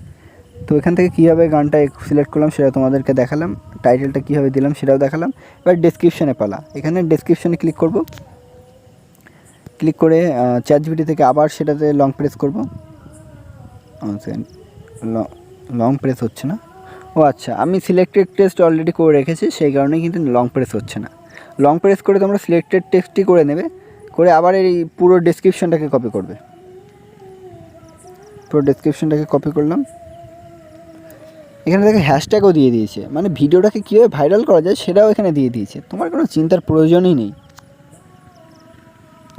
তো এখান থেকে কীভাবে গানটা সিলেক্ট করলাম সেটা তোমাদেরকে দেখালাম, টাইটেলটা কীভাবে দিলাম সেটাও দেখালাম। এবার ডেসক্রিপশানে পালা, এখানে ডেসক্রিপশানে ক্লিক করব, ক্লিক করে ChatGPT থেকে আবার সেটাতে লং প্রেস করব। লং প্রেস হচ্ছে না, ও আচ্ছা আমি সিলেক্টেড টেক্সট অলরেডি করে রেখেছি, সেই কারণেই কিন্তু লং প্রেস হচ্ছে না। লং প্রেস করে তোমরা সিলেক্টেড টেক্সটই করে নেবে, করে আবার এই পুরো ডেসক্রিপশনটাকে কপি করবে। পুরো ডেসক্রিপশনটাকে কপি করলাম, এখানে দেখে হ্যাশট্যাগও দিয়ে দিয়েছে, মানে ভিডিওটাকে কীভাবে ভাইরাল করা যায় সেটাও এখানে দিয়ে দিয়েছে, তোমার কোনো চিন্তার প্রয়োজনই নেই।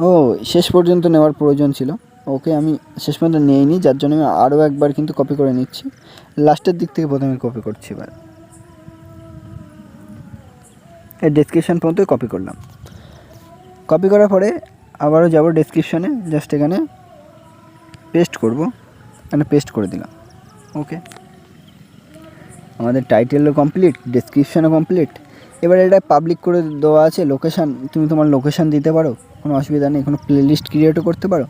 ও শেষ পর্যন্ত নেওয়ার প্রয়োজন ছিল, ওকে আমি শেষ পর্যন্ত নিইনি, যার জন্য আমি আরও একবার কিন্তু কপি করে নিচ্ছি। লাস্টের দিক থেকে প্রথমে কপি করছি, এবার এই ডেসক্রিপশান পর্যন্ত কপি করলাম। কপি করার পরে আবারও যাব ডেসক্রিপশানে, জাস্ট এখানে পেস্ট করব, এখানে পেস্ট করে দিলাম। ওকে, আমাদের টাইটেলও কমপ্লিট, ডেসক্রিপশানও কমপ্লিট। এবার এটা পাবলিক করে দেওয়া আছে, লোকেশান তুমি তোমার লোকেশান দিতে পারো, কোনো অসুবিধা নেই, কোনো প্লেলিস্ট ক্রিয়েটও করতে পারো।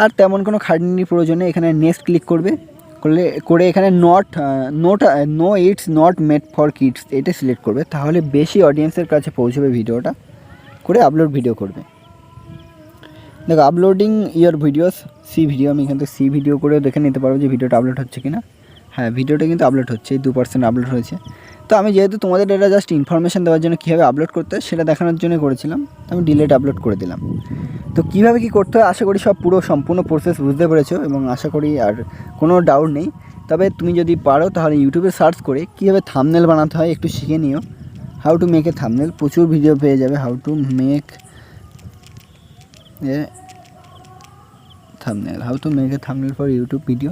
আর তেমন কোনো খাটনির প্রয়োজনে এখানে নেক্সট ক্লিক করবে, করে এখানে no it's not made for kids এটা সিলেক্ট করবে, তাহলে বেশি অডিয়েন্সের কাছে পৌঁছবে ভিডিওটা, করে আপলোড ভিডিও করবে। দেখো uploading your videos C video, আমি এখান থেকে সি ভিডিও করে দেখে নিতে পারবো যে ভিডিওটা আপলোড হচ্ছে কিনা। হ্যাঁ ভিডিওটা কিন্তু আপলোড হচ্ছে, 2% আপলোড হয়েছে। তো আমি যেহেতু তোমাদের এটা জাস্ট ইনফরমেশান দেওয়ার জন্য কীভাবে আপলোড করতে হয় সেটা দেখানোর জন্য করেছিলাম, আমি ডিলেট আপলোড করে দিলাম। তো কীভাবে কী করতে হয় আশা করি সব সম্পূর্ণ প্রসেস বুঝতে পেরেছো, এবং আশা করি আর কোনো ডাউট নেই। তবে তুমি যদি পারো তাহলে ইউটিউবে সার্চ করে কীভাবে থাম্বনেল বানাতে হয় একটু শিখে নিও, how to make a thumbnail, প্রচুর ভিডিও পেয়ে যাবে, how to make a thumbnail for YouTube video,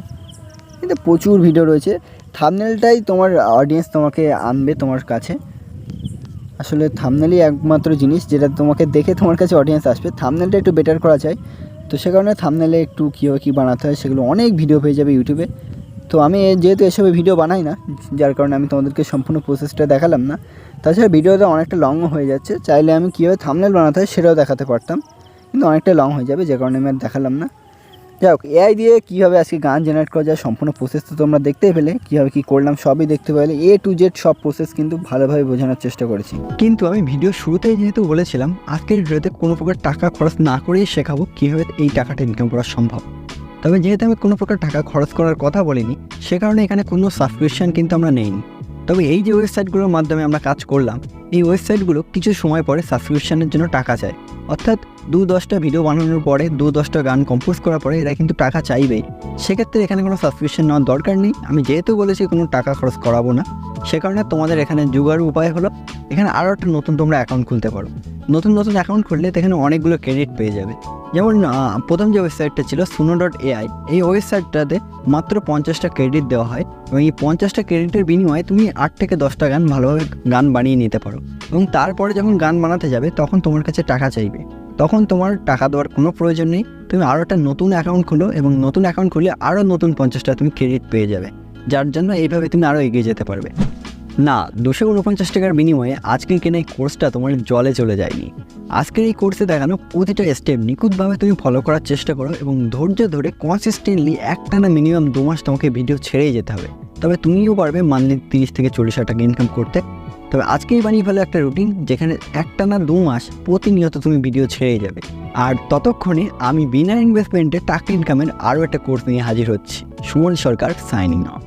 কিন্তু প্রচুর ভিডিও রয়েছে। থাম্বনেলটাই তোমার অডিয়েন্স তোমাকে আনবে তোমার কাছে, আসলে থাম্বনেলই একমাত্র জিনিস যেটা তোমাকে দেখে তোমার কাছে অডিয়েন্স আসবে। থাম্বনেলটা একটু বেটার করা চাই, তো সে কারণে থাম্বনেলে একটু কীভাবে কী বানাতে হয় সেগুলো অনেক ভিডিও পেয়ে যাবে ইউটিউবে। তো আমি যেহেতু এসবে ভিডিও বানাই না, যার কারণে আমি তোমাদেরকে সম্পূর্ণ প্রসেসটা দেখালাম না। তাছাড়া ভিডিওটা অনেকটা লংও হয়ে যাচ্ছে, চাইলে আমি কীভাবে থাম্বনেল বানাতে হয় সেটাও দেখাতে পারতাম, কিন্তু অনেকটা লং হয়ে যাবে, যে কারণে আমি আর দেখালাম না। যাই হোক, এআই দিয়ে কীভাবে আজকে গান জেনারেট করা যায় সম্পূর্ণ প্রসেস তো তোমরা দেখতেই পেলে, কীভাবে কী করলাম সবই দেখতে পেলে, A to Z সব প্রসেস কিন্তু ভালোভাবে বোঝানোর চেষ্টা করেছি। কিন্তু আমি ভিডিও শুরুতেই যেহেতু বলেছিলাম আজকের ভিডিওতে কোনো প্রকার টাকা খরচ না করেই শেখাবো কীভাবে এই টাকাটা ইনকাম করা সম্ভব। তো তবে যেহেতু আমি কোনো প্রকার টাকা খরচ করার কথা বলিনি, সে কারণে এখানে কোনো সাবস্ক্রিপশন কিন্তু আমরা নেইনি। তবে এই যে ওয়েবসাইটগুলোর মাধ্যমে আমরা কাজ করলাম, এই ওয়েবসাইটগুলো কিছু সময় পরে সাবস্ক্রিপশনের জন্য টাকা চায়। অর্থাৎ 2-10টা ভিডিও বানানোর পরে, 2-10টা গান কম্পোজ করার পরে এরা কিন্তু টাকা চাইবেই। সেক্ষেত্রে এখানে কোনো সাবস্ক্রিপশন নেওয়ার দরকার নেই। আমি যেহেতু বলেছি কোনো টাকা খরচ করাবো না, সে কারণে তোমাদের এখানে জোগাড় উপায় হলো এখানে আরও একটা নতুন তোমরা অ্যাকাউন্ট খুলতে পারো। নতুন অ্যাকাউন্ট খুললে এখানে অনেকগুলো ক্রেডিট পেয়ে যাবে। যেমন প্রথম যে ওয়েবসাইটটা ছিল suno.ai, এই ওয়েবসাইটটাতে মাত্র 50টা ক্রেডিট দেওয়া হয় এবং এই 50টা ক্রেডিটের বিনিময়ে তুমি 8 থেকে 10টা গান ভালোভাবে গান বানিয়ে নিতে পারো। এবং তারপরে যখন গান বানাতে যাবে তখন তোমার কাছে টাকা চাইবে, তখন তোমার টাকা দেওয়ার কোনো প্রয়োজন নেই। তুমি আরও একটা নতুন অ্যাকাউন্ট খুলো এবং নতুন অ্যাকাউন্ট খুললে আরও নতুন 50টা তুমি ক্রেডিট পেয়ে যাবে, যার জন্য এইভাবে তুমি আরও এগিয়ে যেতে পারবে। না, 249 টাকার বিনিময়ে আজকের কেনা এই কোর্সটা তোমার জলে চলে যায়নি। আজকের এই কোর্সে দেখানো প্রতিটা স্টেপ নিখুঁতভাবে তুমি ফলো করার চেষ্টা করো এবং ধৈর্য ধরে কনসিস্টেন্টলি একটানা মিনিমাম 2 মাস তোমাকে ভিডিও ছেড়েই যেতে হবে। তবে তুমিও পারবে মান্থলি 30 থেকে 40 হাজার টাকা ইনকাম করতে। তবে আজকেই বানিয়ে ফেলো একটা রুটিন যেখানে একটানা 2 মাস প্রতিনিয়ত তুমি ভিডিও ছেড়েই যাবে। আর ততক্ষণে আমি বিনা ইনভেস্টমেন্টে টাকা ইনকামের আরও একটা কোর্স নিয়ে হাজির হচ্ছি। সুমন সরকার, সাইনিং অফ।